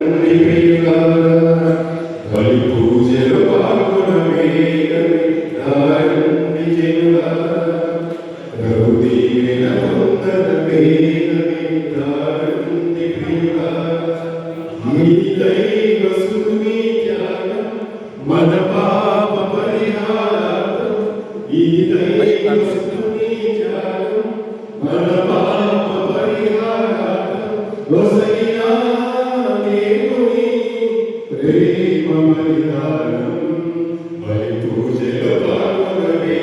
బలి పూజలు పాల్గొనవే రౌదీన వందనవే ఈ దైవ సుని త్యాగం మన పాప పరిహారం ఈ దైవ సుని త్యాగం మన పాప పరిహారం వసగినా దేవుని ప్రేమ పరిహారం బలి పూజలో పాల్గొనవే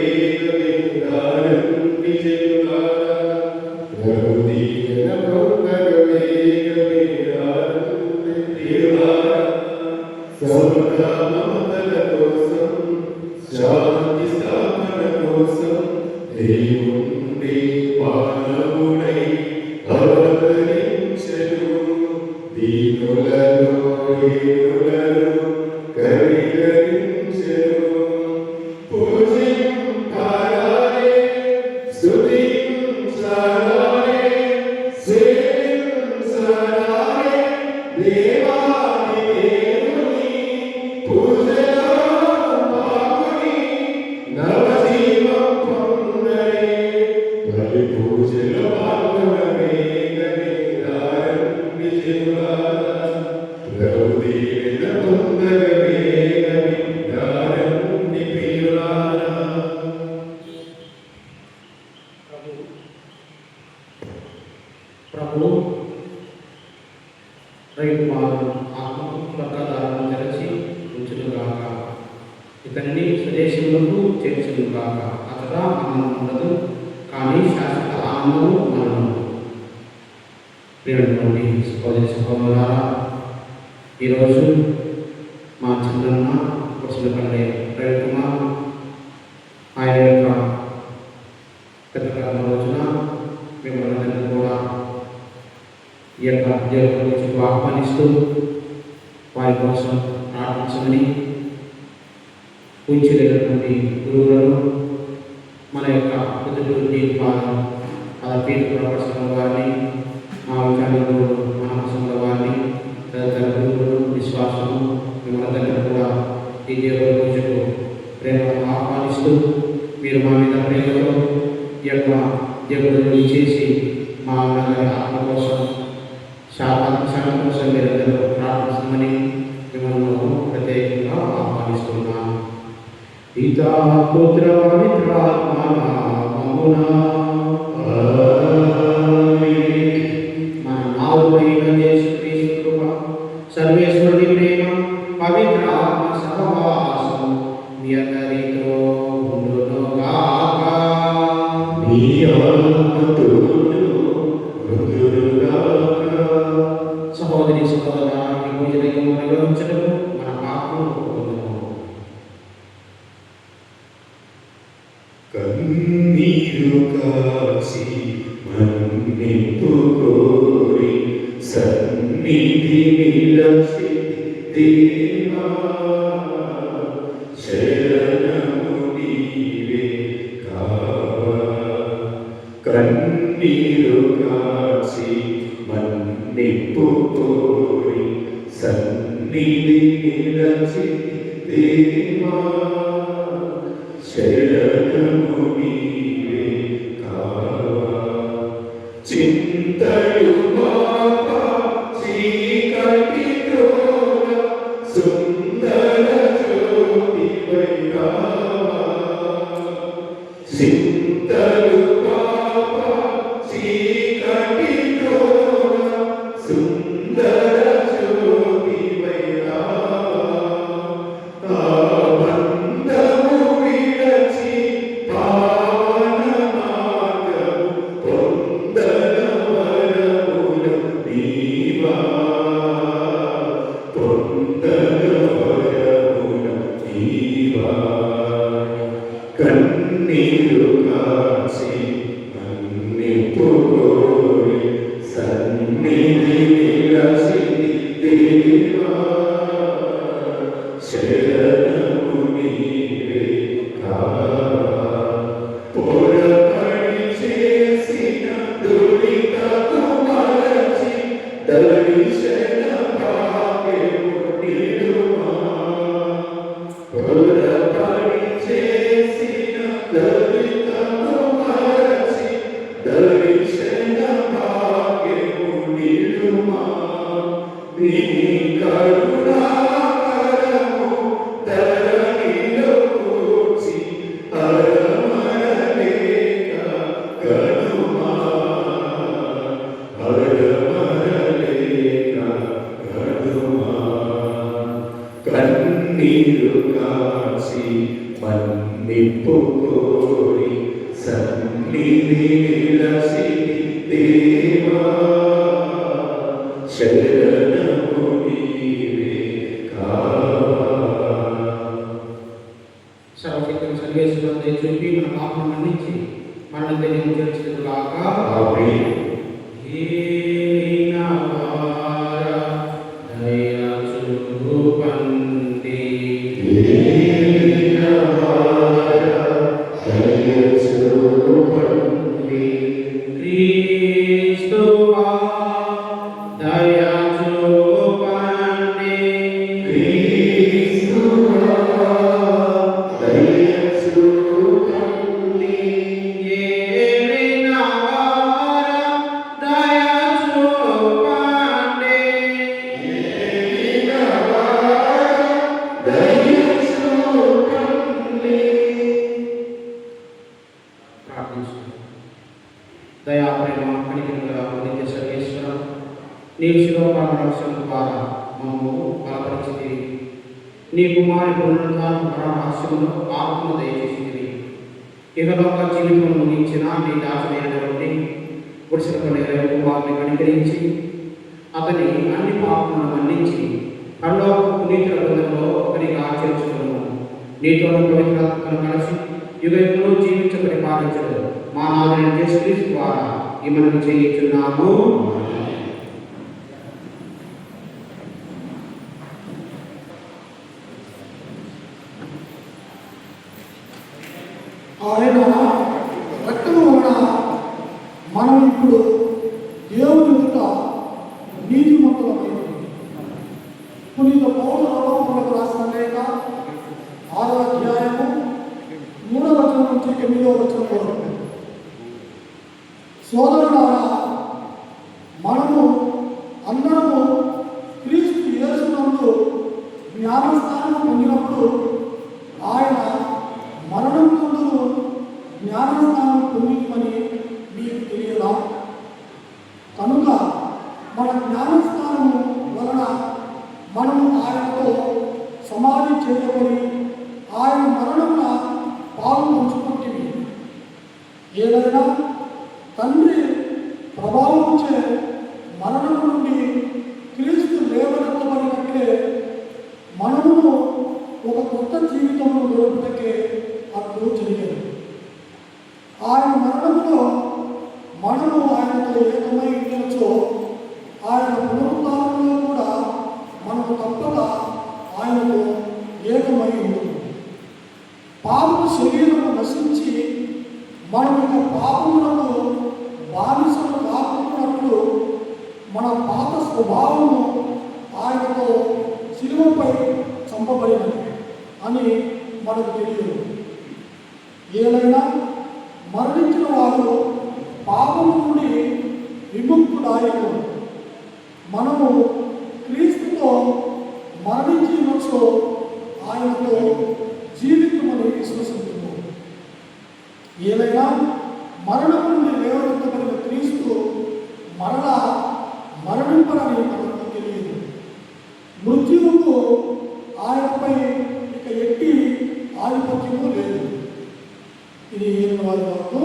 మమతల కోసం శాంతి స్థాపన కోసం దేవుండి మానవుడై అవతరించెను దీనులను కరికరించెను పూజింపారాలే స్తుతించారాలే సేవించారాలే దేవాది దేవుని పూజలో పాల్గొని నవజీవం పొందరే బలి పూజలో పాల్గొనవే రౌదీన పొందగవే దారుణ్ణి ప్రియులారా. ప్రభు రైతు వారు ఆత్మదారులను తెరచి ఉంచునుగాక, ఇతన్ని స్వదేశంలోకి చేర్చునుగాక. అతడ ఆనందం ఉండదు, కానీ శాశ్వత ఆనందము మనము. ప్రియమైనటువంటి సహోదరి సహోదరులారా, ఈరోజు మా చిన్న వసులపల్లె రవికుమార్ ఆయన యొక్క పెద్దకాలం రోజున మిమ్మల్ని కూడా ఈ యొక్క దేవుడికి ఆహ్వానిస్తూ వారి కోసం ప్రార్థించమని ఉంచినటువంటి గురువులను మన యొక్క పొద్దుటూరి పీఠ ప్రొఫెసర్ వారిని, మా విచారణలు మహాసంఘ వారిని, తదితర గురువులు విశ్వాసము మిమ్మల్ని దగ్గర కూడా ఈ దేవుడి పూజకు ప్రేమను ఆహ్వానిస్తూ మీరు మా మీద ప్రేమతో ఈ యొక్క దేవుడిని చేసి మా అందరి ఆత్మ కోసం శాంతి కోసం మీరందరూ ప్రార్థిస్తామని మిమ్మల్ని ప్రత్యేకంగా ఆహ్వానిస్తున్నాను. పితా పుత్ర పవిత్రాత్మ నామమున మన నాలుగైన యేసుక్రీస్తు కృప, సర్వేశ్వరుని ప్రేమ, పవిత్ర ఆత్మ సహవాసం మీ అందరితో ఉండునుగాక. సహోదరి సహోదరులారా, ఈ భోజనం నిర్వహించడం మన పాపము ఒప్పుకొనుము. కన్నీరు కాచి మన్నింపు కోరి సన్నిధి నిలచి దేవా శరణము నీవే కావా. కన్నీరు కాచి మన్నింపు కోరి సన్నిధి నిలచి దేవా శరణము నీవే కావా. చింతలు మాప చీకటి తోడ సుందర జ్యోతివై రావా. చింతలు మాప చీకటి తోడ సుందర జ్యోతివై రావా. కన్నీరు కాచి మన్నింపు కోరి సన్నిధి నిలచి దేవా శరణము నీవే కావా. పొరపడి చేసిన దురితము మరచి దర్శన నీ కరుణాకరము ధరణిలో కూర్చి అరమరలేక గనుమా అరమరలేక గనుమా కన్నీరు కాచి మన్నిప్పు కోరి సన్నిధి నిలసి దేవా శరణము నీవే కావా. సర్వశక్తుని సర్వేశ్వరుడు దయ చూపి మన పాపను మన్నించి మనల్ని తెలియని చేర్చులాగా ఆమేన్. హీనవార దయ చూపండి క్రీస్తువా దయ చూపండి ఏలినవార దయ చూపండి ప్రార్థించుకుందాం. దయా ప్రేమ కనికరంగా నిత్య సర్వేశ్వర నీవు శిరోపారక్షణ ద్వారా మమ్ము బలపరిచితి నీ కుమారి పునరుద్ధారణ పరమహస్యమును ఆత్మ దయచేసింది ఇహలోక జీవితం ముగించిన నీ దాసుడైనటువంటి పురుషుల కుమారుని కనికరించి అతని అన్ని పాపములను మన్నించి పరలోక పునీతుల బృందంలో ఒకరిగా చేర్చుకున్నాము నీతో పవిత్రాత్మను కలిసి యుగములు జీవించ పరిపాలించడు మా నాదుడైన యేసుక్రీస్తు ద్వారా ఈ మనవి చేయుచున్నాము. ఆయన రక్తము వలన మనం ఇప్పుడు దేవుని ఎదుట నీతిమంతులమైనది. పునీత పౌలు రోమపరులకు రాసిన లేఖ 6వ అధ్యాయము 3వ వచనం నుంచి 8వ వచనం వరకు. సోదరులారా, మనము అందరము క్రీస్తు యేసునందు జ్ఞానస్నానం పొందినప్పుడు ఆయన మరణం నుండి జ్ఞానస్నానం పొందిందని మీకు తెలియదా? కనుక మన జ్ఞానస్నానము వలన మనము ఆయనతో సమాధి చేయబడి ఆయన మరణమున పాలు పంచుకుంటుంది. ఏదైనా తండ్రి ప్రభావంచే మరణం నుండి క్రీస్తు లేవనెత్తబడినట్లే మనము ఒక కొత్త జీవితంలో గడుపుటకే అప్పుడు జరిగేది. ఆయన మరణంలో మనము ఆయనతో ఏకమై ఉండొచ్చో ఆయన పునరుద్ధానంలో కూడా మనము తప్పక ఆయనతో ఏకమై ఉంటుంది. పాపము శరీరము నశించి మనం ఇక పాపములకు బానిసలు కాకున్నట్లు మన పాత స్వభావము ఆయనతో శిలువపై చంపబడినది అని మనకు తెలియదు. ఏదైనా మరణించిన వారు పాపము నుండి విముక్తుడాయను. మనము క్రీస్తుతో మరణించినచో ఆయనతో జీవితమని విశ్వసిస్తున్నాము. ఏదైనా మరణము నుండి లేవనెత్తబడిన క్రీస్తు మరలా మరణింపరని మనకు తెలియదు. మృత్యువుకు ఆయనపై ఇక ఎట్టి ఆధిపత్యము లేదు. ఇది వారి వరకు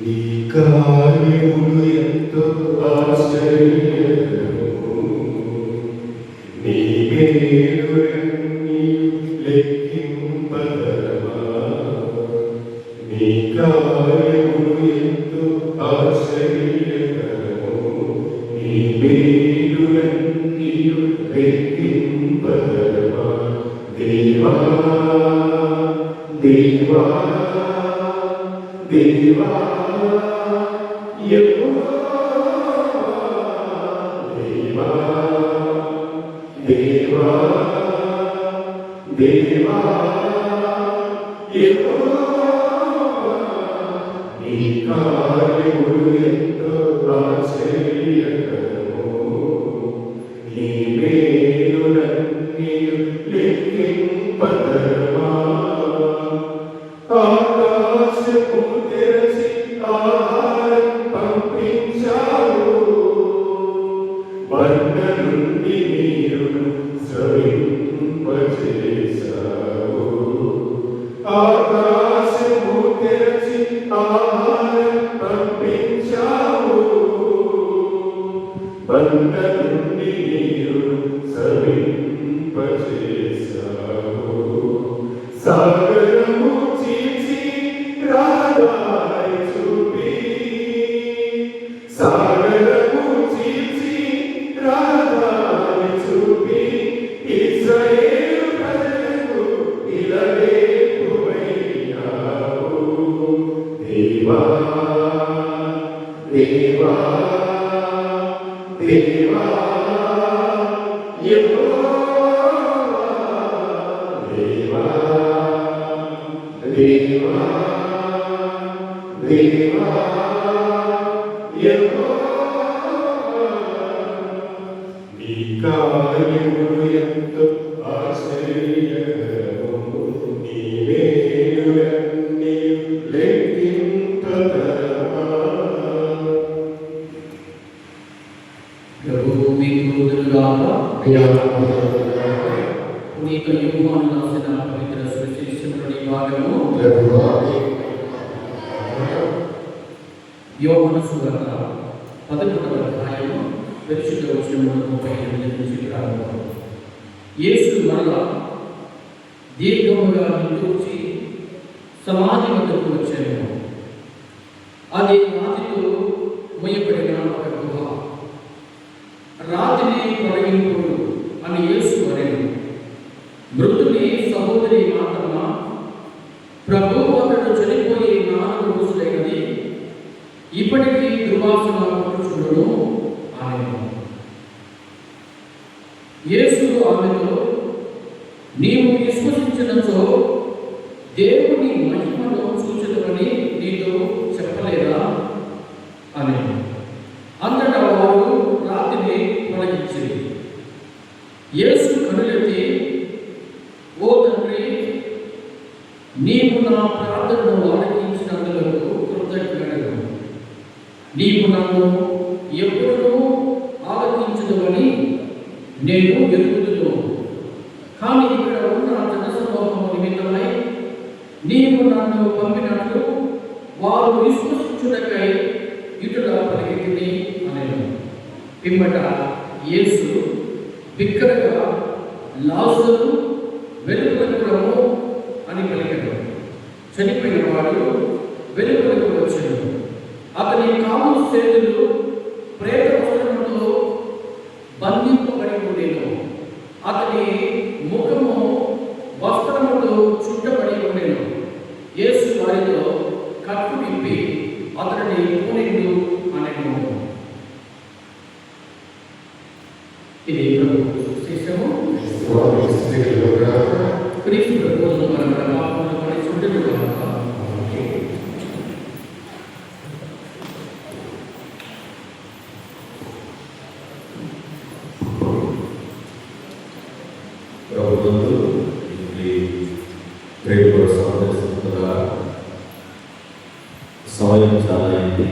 నీ కార్యములు ఎంతో ఆశ్చర్యకరము. నీ మేలులన్నీ లెక్కింపదరమా. నీ కార్యములు ఎంతో ఆశ్చర్యకరము. నీ మేలులన్నీ లెక్కింపదరమా. దేవా దేవా దేవా యెహోవా దేవా దేవా దేవా యెహోవా నీ కార్యములు ఎంతో ఆశ్చర్యకరము. బండ నుండి నీరును స్రవింపచేశావు. ఆకాశము తెరచి ఆహారం పంపించావు. బండ నుండి నీరును స్రవింపచేశావు. సాగరము చీల్చి రహదారి చూపి, సాగరము చీల్చి రహదారి చూపి, ఇశ్రాయేలు ప్రజలకు ఇలవేల్పువయ్యావు. దేవా దేవా దేవా యెహోవా, దేవా దేవా దేవా యెహోవా, నీ కార్యములు ఎంతో ఆశ్చర్యకరము. నీ మేలులన్నీ లెక్కింపతరమా. ప్రభువు మీకు వదలుగాక. పునీత యోహాను రాసిన పవిత్ర సువిశేషంలోని భాగము యోహాను సువార్త 11వ అధ్యాయము పరిశుద్ధ వచనములు 38 నుంచి ప్రారంభం. యేసు మరలా దీర్ఘముగా నిట్టూర్చి సమాధి వద్దకు వచ్చాను. అది రాతితో మొయ్యబడిన ఒక గుహ. రాతిని తొలగింపుడు అని యేసు అనెను. మృతుని సహోదరి మాత్రమా, ప్రభువు అతడు చనిపోయి 4 రోజులైనది, ఇప్పటికీ దుర్వాసన పుట్టుచుండును అనెను. యేసు ఆమెతో, నీవు విశ్వసించినచో దేవుని మహిమను చూచెదవని నీతో చెప్పలేదా అనెను. అంతటా వారు రాతిని తొలగించింది. యేసు కనులెత్తి, ఓ తండ్రి, నీవు నా ప్రార్థనను ఆలకించినందులకు కృతజ్ఞతలు. నీవు నన్ను ఎప్పుడూ ఆలకించదవని నేను ఎరుగుదును. కానీ ఇక్కడ ఉన్న జనసమూహము నిమిత్తమై నీవు నన్ను పంపినట్లు వారు విశ్వసించుటకై ఇటులా పలికితిని అనెను. పిమ్మట యేసు బిక్కరగా, లాజరు వెలుపలకు రమ్ము అని పలికెను. చనిపోయిన వాడు వెలుపలకు వచ్చెను. అతని కాళ్ళు చేతులు ప్రేత వస్త్రముతో బంధింపబడి ఉండెను. అతని ముఖము వస్త్రముతో చుట్టబడి ఉండెను. యేసు వారితో, కట్టు విప్పి అతనిని పూనిండు అనెను. ఇది ప్రభు సువిశేషము. క్రీస్తు ప్రభువును మన పాపములను పరిశుద్ధులుగాక. ప్రభుత్వంలో ప్రేమ సందర్శిస్తున్న సమయం చాలా అయింది.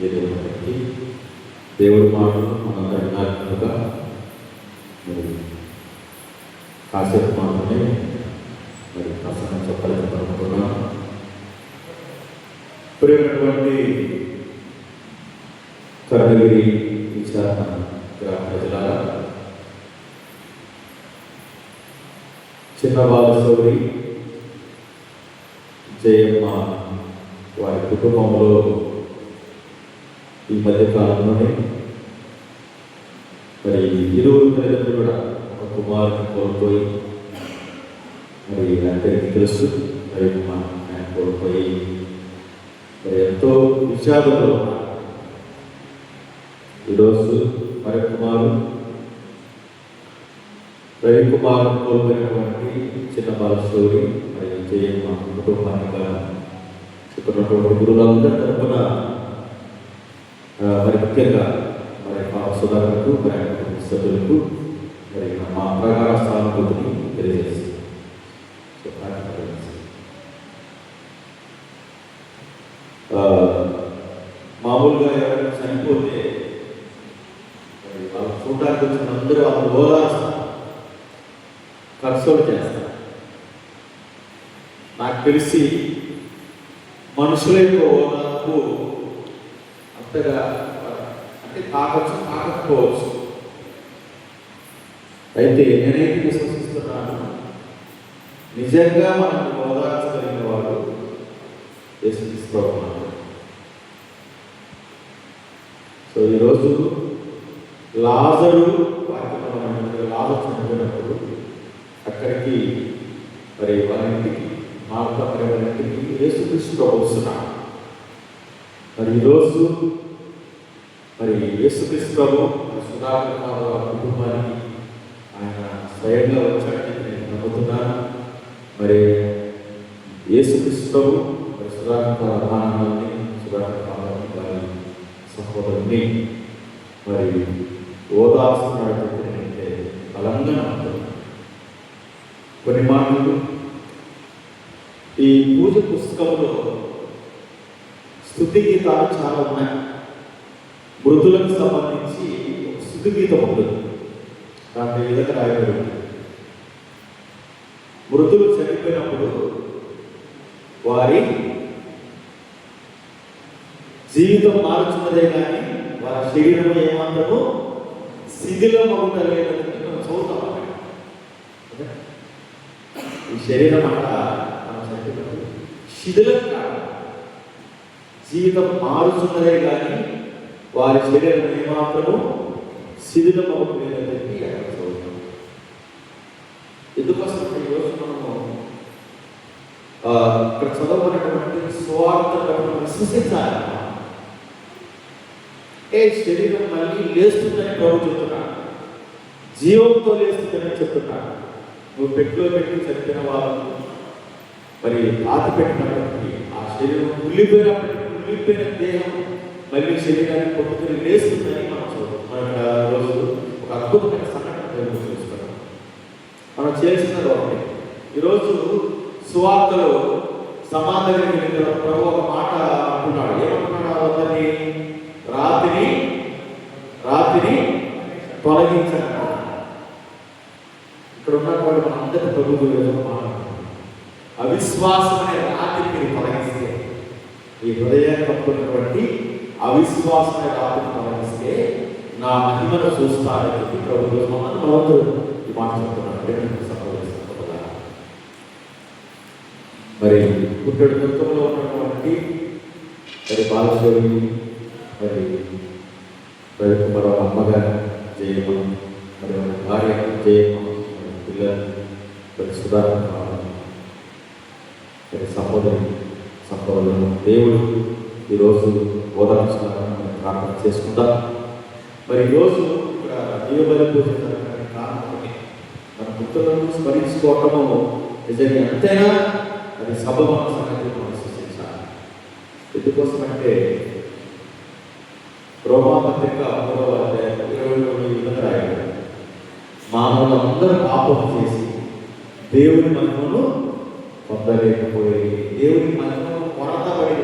ఏదో మనకి దేవుడి మాటలు మనందరి నాయకులుగా మరి కాసేపు మాత్రమే మరి ప్రసంగం చెప్పాలని అనుకుంటున్నాను. ప్రియమైనటువంటి కర్ణగిరి విశాఖ గ్రామ ప్రజలారా, చిన్న బాలశౌరి జయమ్మ వారి కుటుంబంలో ఈ మధ్య కాలంలోనే మరి ఇరువురు తల్లిదండ్రులు కూడా ఒక కుమారుని కోల్పోయి, మరి అందరికీ తెలుసు, మరి ఆయన కోల్పోయి మరి ఎంతో విషాదంలో ఉన్నారు. ఈరోజు మరి రవికుమార్ కోల్పోయినటువంటి చిన్న బాలశౌరి మరి జయమ్మ కుటుంబానికి చెప్పినటువంటి గురువులందరి తరఫున మరి ముఖ్యంగా మరి మా సుధాకర్కు మరి సభ్యులకు మరి మా ప్రగాఢ సానుభూతిని తెలియజేస్తుంది. మామూలుగా ఎవరైనా చనిపోతే చూడడానికి వచ్చిన అందరూ వాళ్ళు ఓదార్స్తారు, కన్సోల్ చేస్తారు. నాకు తెలిసి మనుషుల యొక్క ఓదార్పు అంతగా అంటే కాకపోవచ్చు. అయితే నేనైతే విశ్వసిస్తున్నాను, నిజంగా మనం ఓదార్చగలిగిన వాడు యేసుక్రీస్తు ప్రభువు. సో ఈరోజు లాజరు లాజరు చనిపోయినప్పుడు అక్కడికి మరి వారింటికి మార్తా మరి వారింటికి యేసుక్రీస్తు ప్రభువు వస్తున్నాడు. మరి ఈరోజు మరి యేసుక్రీస్తు ప్రభువు సుధాకర్ వారి కుటుంబానికి ఆయన స్వయంగా వచ్చాడని నేను నమ్ముతున్నాను. మరి యేసుక్రీస్తు ప్రభువు మరి సుధాకర్ అభిమానాన్ని సుధాకర్ వారి సహోదరుని మరి ఓదార్స్తున్నాడు అంటే బలంగా నమ్ముతున్నాను. కొన్ని మాటలు ఈ పూజ పుస్తకంలో స్తుతి గీతాలు చాలా ఉన్నాయి. మృతులకు సంబంధించి స్తుతి గీతం ఉంటుంది. దాంట్లో ఈ విధంగా రాయబడి మృతులు చనిపోయినప్పుడు వారి జీవితం మారుతున్నదే కానీ వారి శరీరం ఏమాత్రము శిథిలం అవుతలేదని మనం చదువుతాం. ఈ శరీరం అంట మనం చనిపోయినప్పుడు శిథిలం కాదు, జీవితం మారుతున్నదే కానీ వారి శరీరం ఏమాత్రము శిథిలం అవుతలేదని చెప్పి అక్కడ చదువుతాం. ఎందుకోసం ఈరోజు మనము ఇక్కడ చదవబడినటువంటి స్వార్థ విశ్వసించాలి. శరీరం మళ్ళీ లేస్తుందని ప్రభు చెప్తున్నాడు, జీవంతో లేస్తుందని చెప్తున్నాడు. నువ్వు పెట్టిలో పెట్టి చనిపోయిన వాళ్ళు మరి పాతి పెట్టినప్పటికీ ఆ శరీరం కుళ్ళిపోయిన దేహం మళ్ళీ శరీరాన్ని పొట్టుకుని లేస్తుందని మనం చూద్దాం. మన రోజు ఒక అద్భుతమైన సంఘటన చూస్తున్నాం. మనం చేస్తున్నది ఒకటి. ఈరోజు సువార్తలో సమాధానం ప్రభు ఒక మాట అంటున్నాడు. ఏమంటున్నాడు? అందరినీ రాత్రిని తొలగించాడు. ఇక్కడ ఉన్నటువంటి మనందరి ప్రభుత్వ అవిశ్వాసం అనే రాత్రి మీరు తొలగిస్తే, ఈ హృదయాన్ని కప్పుకున్నటువంటి అవిశ్వాసం అనే రాత్రిని తొలగిస్తే నా మహిమను చూస్తారని చెప్పి ప్రభుత్వ భగవంతుడు ఈ మాట చెప్తున్నాడు. మరి పుట్టడు దుఃఖంలో ఉన్నటువంటి మరి బాలశోరి మరి రవికుమార్ అమ్మగారు జయమం, మరి మన భార్య జయమం, పిల్లలు మరి సుధాకర్ మరి సహోదరులు దేవుడు ఈరోజు ఓదార్చాలని ప్రార్థన చేసుకుంటాం. మరి ఈరోజు ఇక్కడ జీవబలి పూజ జరగడానికి కారణం మన పుత్రులను స్మరించుకోవటము నిజంగా ఎంతైనా అది సభమైన సంగతి మనం సృష్టించాలి. ఎందుకోసమంటే రోమాపత్రిక 3వ అధ్యాయం 22 ఈ విధంగా రాయబడింది. మానవులందరూ పాపం చేసి దేవుని మహిమను పొందలేకపోయి దేవుని మహిమను కొరతబడి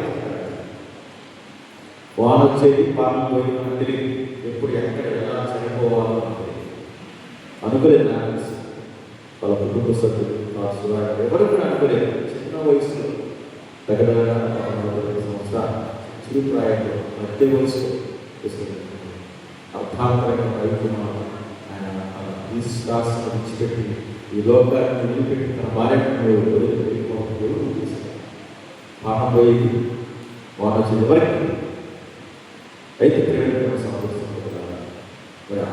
వాన వచ్చేది పాపం పోయినది ఎప్పుడు ఎక్కడ ఎలా చనిపోవాలో అనుకోలేదు. నాకు వాళ్ళ కుటుంబ సభ్యులు ఎవరు కూడా అనుకోలేదు. చిన్న వయసులో దగ్గర 15 సంవత్సరాలు చిరుప్రాయంలో మధ్య వయసులో అర్థాంతరంగా రైతుమాను ఆయన విశ్వాసం విడిచిపెట్టి ఈ లోకాన్ని వదిలిపెట్టి తన భార్యను వదిలిపెట్టి పాపం పోయింది. వాడు వచ్చేది వరకు అయితే ప్రేమ సమర్థిస్తున్నారు.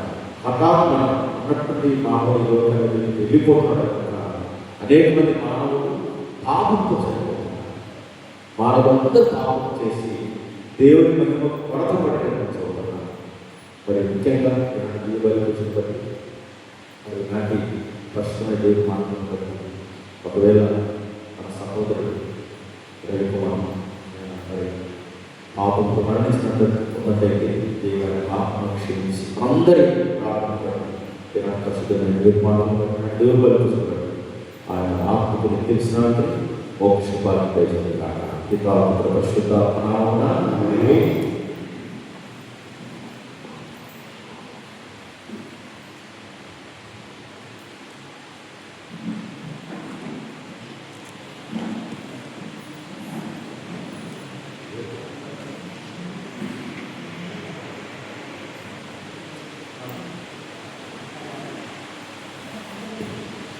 హఠాత్ మనం ఉన్నటువంటి మానవుల లోకాన్ని వెళ్ళిపోతున్నారు. అనేక మంది మానవులు పాపంతో చనిపోతున్నారు. మానవులందరూ పాపం చేసి దేవుని మహిమ కొరత పడేటట్టు చదువుతున్నారు. మరి ముఖ్యంగా ఈ బలి వచ్చినప్పటి మరి నాటి స్పష్టమైన దేవుని మాట్లాడుతున్నట్టు ఒకవేళ మన సహోదరుడు రవికుమార్ మరి పాపంతో మరణిస్తున్నట్టయితే దేవుని పాపను క్షమించి అందరికీ ప్రార్థన పరిశుద్ధమైన నిర్మాణం దేవుని బలి వచ్చినట్టు ఆయన ఆత్మకు తెలిసినట్టు మోక్షపాలను ప్రయోజనం కాక పితా పుత్ర పరిశుద్ధాత్మ నామమున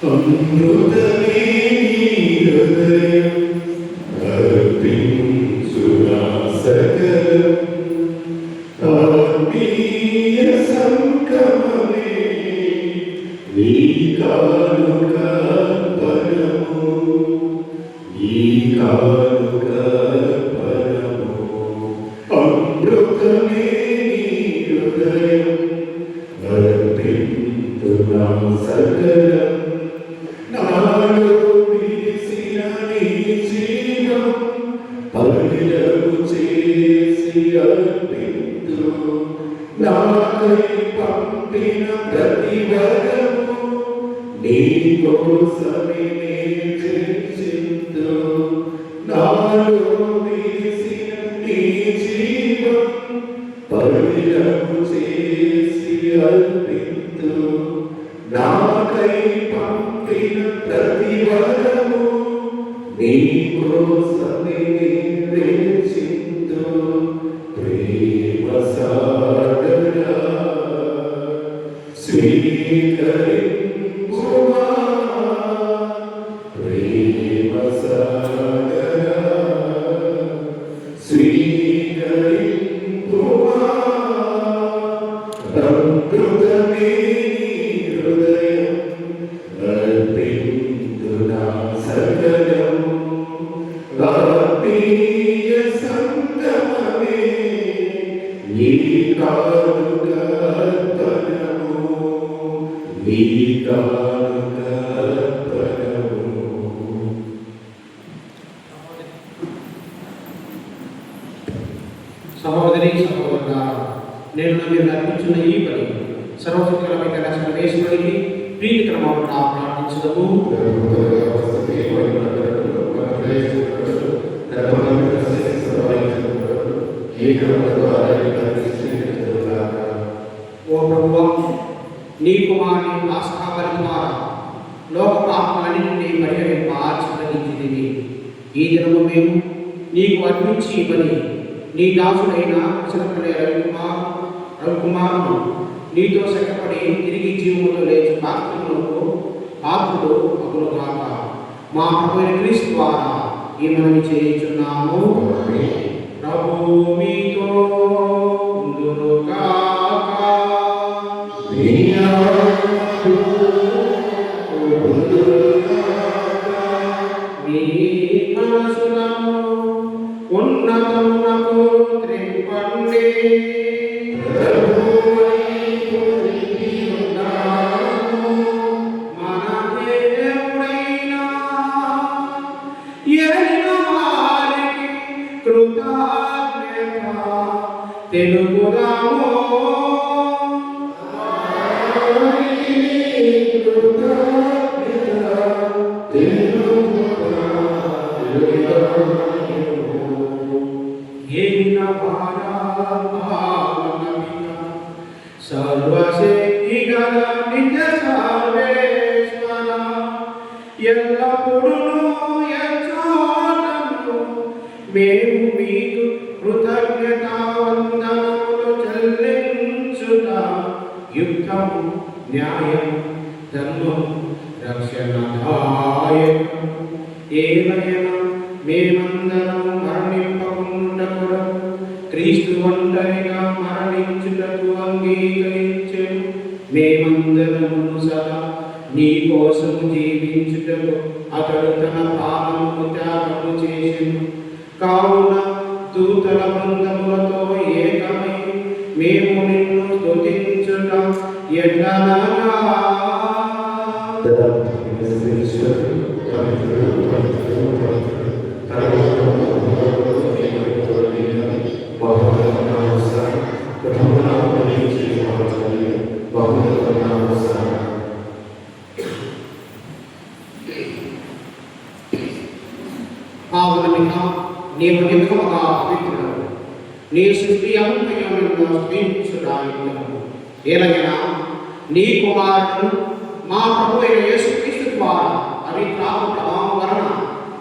అమృతమే హృదయం అర్పించునా సకలం ఆత్మీయ సంకమమే నీ కానుక పరము నీ కానుక పరము అమృతమే హృదయం అర్పించునా సకలం నాలో విరిసిన నీ జీవం పవిత్రము చేసి అర్పింతు నాకై పంపిన ప్రతి వరము నీ కోసమే చర్చింతు నాలో విరిసిన నీ జీవం పవిత్రము చేసి అర్పింతు నాకై పంపిన ప్రతి వరము నీ కోసమే వేచింతు ప్రేమ సాగరా స్వీకరింపుమా ప్రేమ సాగరా స్వీకరింపుమా అమృతమే హృదయం అర్పించునా సకలం ఆత్మీయ సంగమమే నీ కానుక పరము నీ కానుక పరము. సహోదరి సహోదరులారా, నేను మీరు అర్పించిన ఈ పని సర్వశక్తులమైన సర్వేశ్వరుడికి ప్రీతికరమవుగా ప్రార్థించదము. ఓ ప్రభువా, నీ కుమారుని ఆస్థాపన ద్వారా లోక పాపాలని నుండి పరిహరింప ఆచరించింది. ఈ దినము మేము నీకు అర్పించి పని నీ దాసుడైన చిరపల్లి రవికుమారును నీతో సఖ్యపడి తిరిగి జీవముతో లేచి పాత్రుడు అగులుగాక. మా ప్రభువైన క్రీస్తు ద్వారా ఈ మనవి చేయుచున్నాము. ప్రభు మీతో ఉండునుగాక. మీ మనసులను ఉన్నతమునకు త్రిప్పండి. మన దేవుడైన యెహోవా వారికి కృతజ్ఞత తెలుపుదాము. సర్వశక్తిగల నిత్య సర్వేశ్వర ఎల్లప్పుడూ ఎచ్చోటను మేము మీకు కృతజ్ఞతావందనములు చెల్లించుట యుక్తము, న్యాయం, ధర్మం, రక్షణదాయకం. ఏమైనా మేమందరం మరణింపకుండా క్రీస్తు ఒంటరిగా మరణించుటకు అంగీకరించెను. మేమందరము సదా నీ కోసం జీవించుటకు అతడు తన ప్రాణము త్యాగము చేసెను. కావున దూతల బృందములతో ఏకమై మేము నిన్ను స్తుతించుట ఎట్లనగా నీవు నిమ్మకముగా పవిత్రుడు, నీ సృష్టి అంతయములను స్తుతించుడానికము. ఏలైనా నీ కుమారుడు మా ప్రభువైన యేసుక్రీస్తు ద్వారా పవిత్రాత్మ ప్రభావం వలన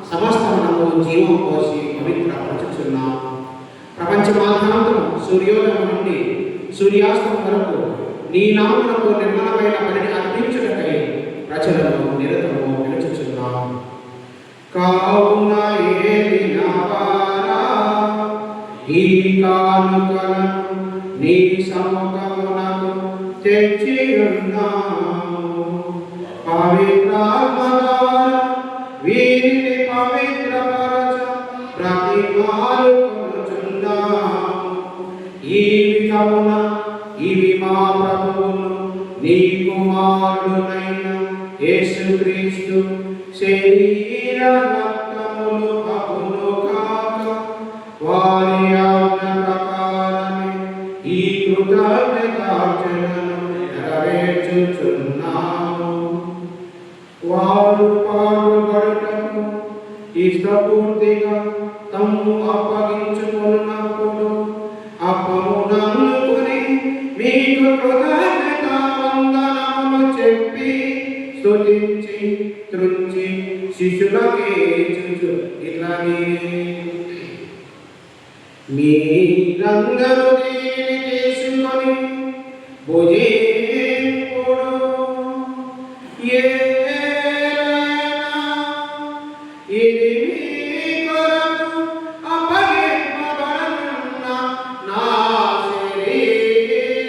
సమస్తమునకు జీవం పోసి పవిత్రపరచుచున్నాము. ప్రపంచమాద్యంతము సూర్యోదయం నుండి సూర్యాస్తమం వరకు నీ నామమునకు నిర్మలమైన బలిని అర్పించుటకై ప్రజలను ఈ కానుకలను నీ సముఖమునకు తెచ్చి ఉన్నాము. పవిత్రాత్మ ద్వారా వీరిని పవిత్రపరచ ప్రతిమాలుకొనుచున్నాము. ఈ విధమున ఇవి మా ప్రభువును నీ కుమారుడునైన యేసుక్రీస్తు శరీర రక్తములు అగును కాక. వారి ఆజ్ఞ ప్రకారమే ఈ కృతజ్ఞతార్చనను నెరవేర్చుచున్నాము. వారు పాల్గొనటకు ఇష్టపూర్తిగా తమ్ము అప్పగించుకున్నప్పుడు అప్పమునందుకుని మీకు కృతజ్ఞతావందనములు చెప్పి స్తుతించి త్రుంచి శిష్యులకే ఇచ్చుచు ఇట్లనే, మీరందరూ దీనిని తీసుకొని భుజింపుడు. ఇది మీ కొరకు అప్పగింపబడనున్న నా శరీరము.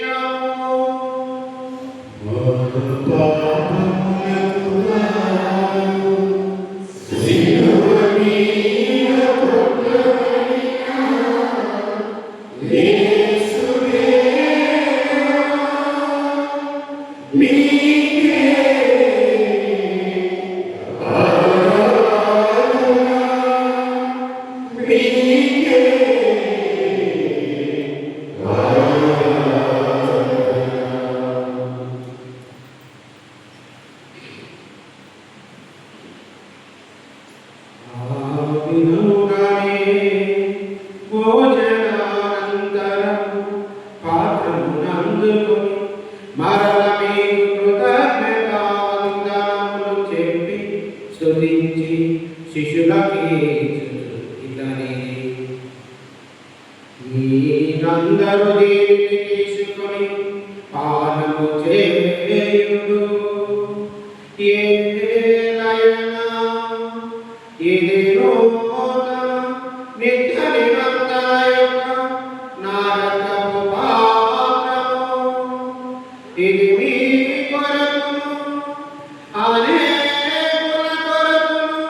భోజనానంతరం పాత్రమునందుకొని మరల మీకు కృతజ్ఞతావందనములు చెప్పి స్తుతించి శిష్యులకి ఇట్లనే, మీరందరూ దీనిని తీసుకొని పానము చేయుడు. ఏలయనా ఇది నూతన నిత్య నిబంధన యొక్క నా రక్తపు పాత్రము. ఇది మీ కొరకును అనేకుల కొరకును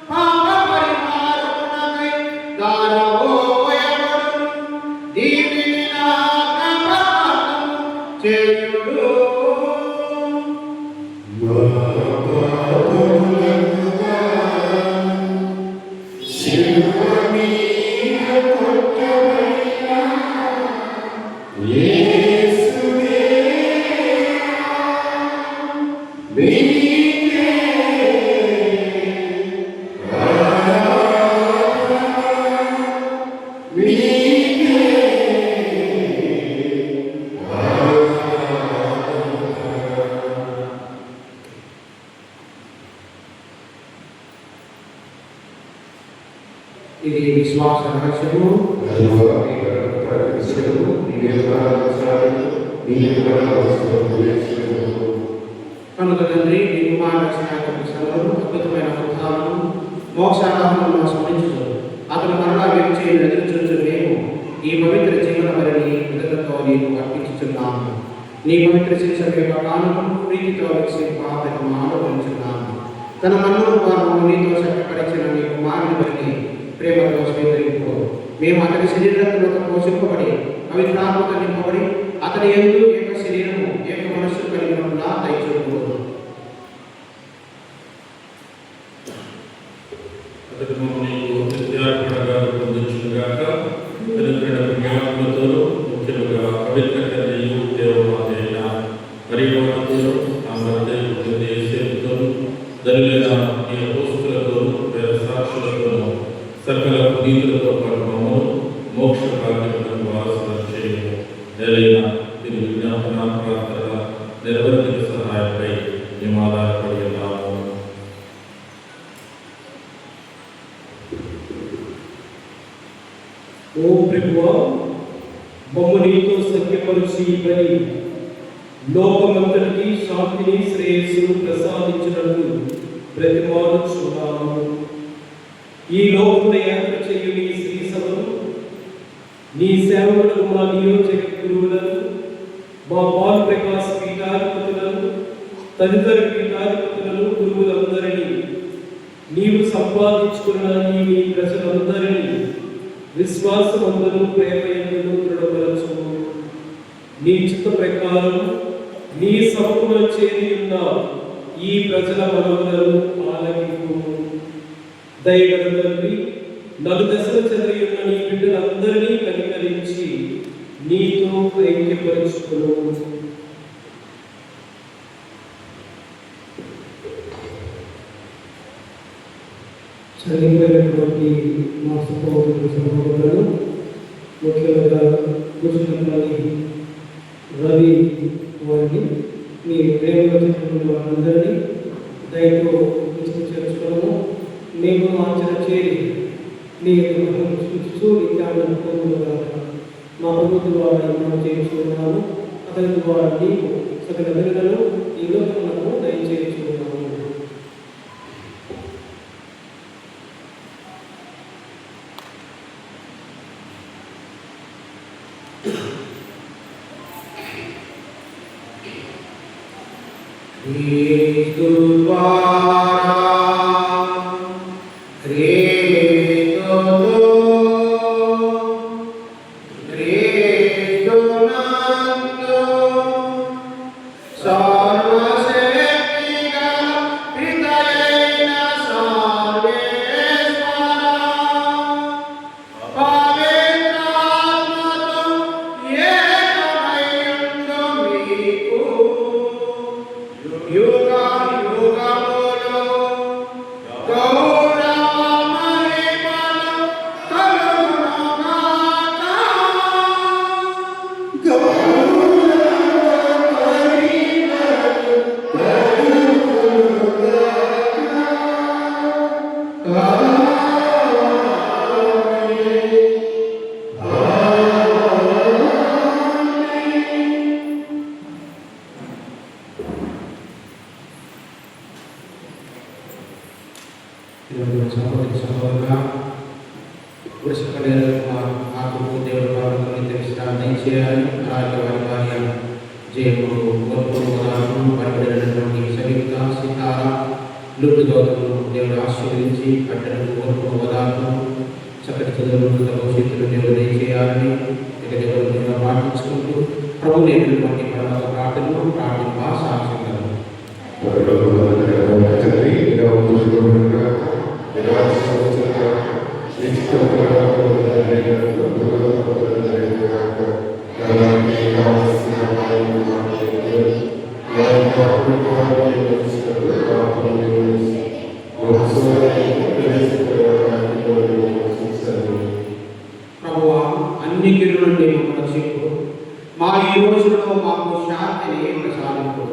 పాప పరిహారమునకై ధారపోయబడును. దీనిని నా జ్ఞాపకార్థము చేయుడు. ఇది విశ్వాస రహస్యము. కనుక తండ్రి నీ కుమార రక్షణాత్మకలను అద్భుతమైన ఉత్థానము మోక్షారాధనలో స్మరించు. అతను మరలా గెలిచి ఎదురుచూచు మేము ఈ పవిత్ర జీవన బలిని కృతజ్ఞతతో నీకు అర్పించుచున్నాము. నీ పవిత్ర శిక్షణ యొక్క కానుకను ప్రీతితో ఆలోచించున్నాము. తన మన్నను వారు నీతో చక్కపరిచిన నీ కుమారుని బలిని ప్రేమతో స్వీకరింపు. మేము అతని శరీరంతో పోషింపబడి పవిత్రాత్మతో నింపబడి అతని యందు ఏక శరీరము ఏక మనస్సు కలిగినట్లా దయచూపు. ముఖ్యంగా పవిత్ర కన్యయు దేవమాతైన పరిమాణంతో దళిలైన ఈ అపోస్తులతోనూ సాక్షులతోనూ సకల పునీతులతో పాటు మమ్మను మోక్ష భాగ్యములకు వారసులను చేయము. నెలైన దీని విజ్ఞాపన ప్రార్థన నిర్వర్తిక సహాయంపై మేము ఆధారపడి ఉన్నాము. ఓ ప్రభువా, మమ్ము నీతో సఖ్యపరుచి బలి లోకమంతటికి శాంతిని శ్రేయస్సును ప్రసాదించినట్టు బ్రతిమాలుచున్నాము. ఈ లోకమున యాత్ర చేయు నీ శ్రీ సభను నీ సేవకులకు మా నియోజక గురువులను, మా పాల్ ప్రకాశ్ పీఠాధిపతులను, తదితర పీఠాధిపతులను, గురువులందరినీ, నీవు సంపాదించుకున్న నీ ప్రజలందరినీ విశ్వాసమందును ప్రేమయందును దృఢపరచుము. నీ చిత్త ప్రకారం నీ సముఖంలో చేరి ఉన్న ఈ ప్రజల మనవులను ఆలకింపు. దయగల తండ్రి, నలుదశలు చెదరి ఉన్న నీ బిడ్డలందరినీ కనికరించి నీతో ఐక్యపరుచుకును. చనిపోయినటువంటి మా సహోదరులను, ముఖ్యంగా కూర్చున్నటువంటి రవి వారిని, మీ ప్రేమలో చెప్పిన వారందరినీ దయతో చేర్చుకోవడము, మేము ఆచరణ చేరి మీ చూస్తూ విజ్ఞానం మా ప్రభుత్వ ద్వారా మనం చేయించుకున్నాము. అతని ద్వారా నీకు సకల వెలుగులను ఈ లోకములకు దయచేయించుకున్నాము. దేవుడు ఆశీర్వదించి కట్టడకు కోరుకున్న వదాలను చక్కటి చదువులు భవిష్యత్తులో దేవుడు దయచేయాలని దేవుడు ప్రార్థించుకుంటూ ప్రభు నేర్పినటువంటి పరమ ప్రార్థనలు ప్రార్థన సాక్షిగా ప్రభువా, అన్ని కిరుల నుండి రక్షింపు. మా ఈ రోజుల్లో మాకు శాంతిని ప్రసాదింపు.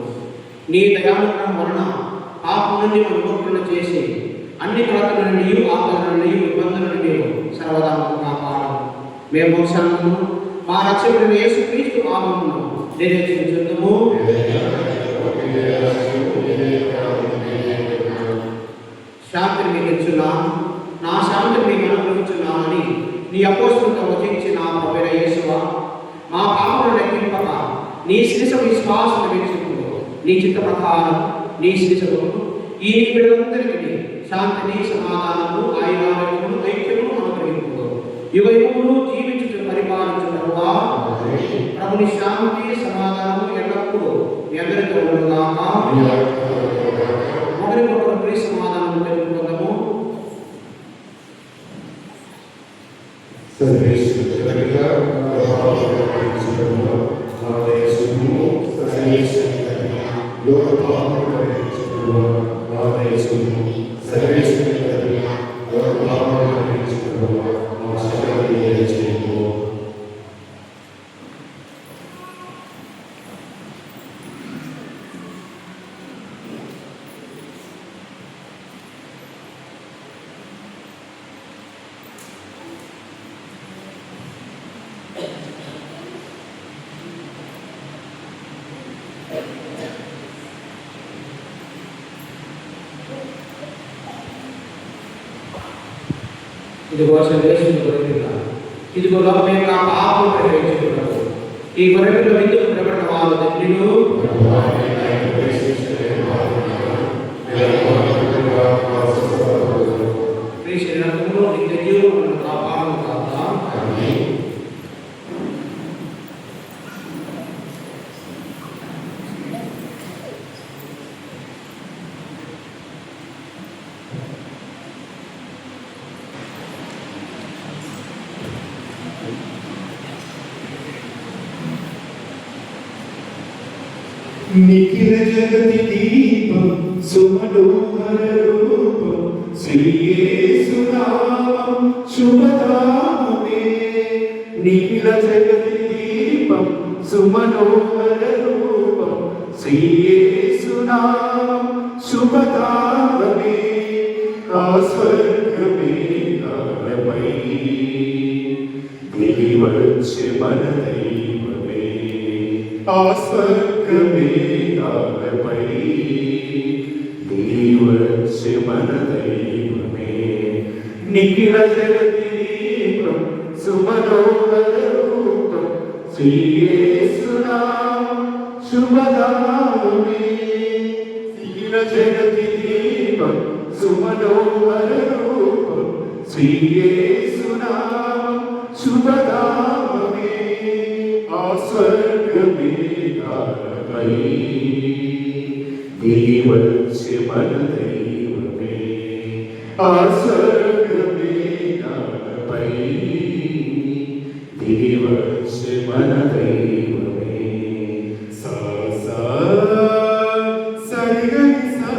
నీ దయానుగ్రహం వలన పాపం నుండి విముక్తులను చేసి అన్ని కొరతల నుండి ఆపదల నుండి ఇబ్బందుల నుండి సర్వదా కాపాడు. మేము మోక్షాలను మా రక్షకుడైన యేసుక్రీస్తు నామమున నిరీక్షించుదుము. శాంతిని మీకు ఇచ్చున్నాను, నా శాంతిని మీకు అనుగ్రహించున్నానని నీ అపోస్తులతో వచించిన ప్రభువైన యేసువా, మా పాపములను లెక్కింపక నీ శిరస విశ్వాసం వీక్షింపుడు. నీ చిత్త ప్రకారం నీ శిరసకు ఈ నీ బిడ్డలందరికీ శాంతిని, సమాధానము, ఆయురారోగ్యము, ఐక్యము అనుగ్రహింపుడు. యుగయుగములు జీవించు పరిపాలించు ప్రభువా, ప్రభుని శాంతి సమాధానము ఎల్లప్పుడూ మీ అందరితో ఉండగాక. ఒకరికొకరు ప్రియ సమాధానం తెలుపుకుందాము. ఇది వర్షం వేసిన ఇదిగో లోకం యొక్క పాపం ప్రవేశించుకున్నాడు. ఈ గొర్రెపిల్ల విందుకు పిలవబడిన వారు ధన్యులు. క్రీస్తు రక్తములో నిత్య జీవమును కాపాడును గాక. నిఖిల జగతి దీపం సుమనోహర రూపం శ్రీ యేసు నామం శుభధామమే. నిఖిల జగతి దీపం సుమనోహర రూపం శ్రీ యేసు నామం శుభధామమే. ఆ స్వర్గమే కాలమై దిగి వచ్చే మన దైవమే. ఆ స్వర్గమే కాలమై దిగి వచ్చే మన దైవమే. నిఖిల జగతి దీపం సుమనోహర రూపం శ్రీ యేసు నామం శుభధామమే. నిఖిల జగతి దీపం సుమనోహర రూపం శ్రీ యేసు నామం శుభధామమే. ఆ స్వర్గమే కాలమై దిగి వచ్చే మన దైవమే. ఆ స్వర్గమే కాలమై దిగి వచ్చే మన దైవమే. సా సా సరి గరి సా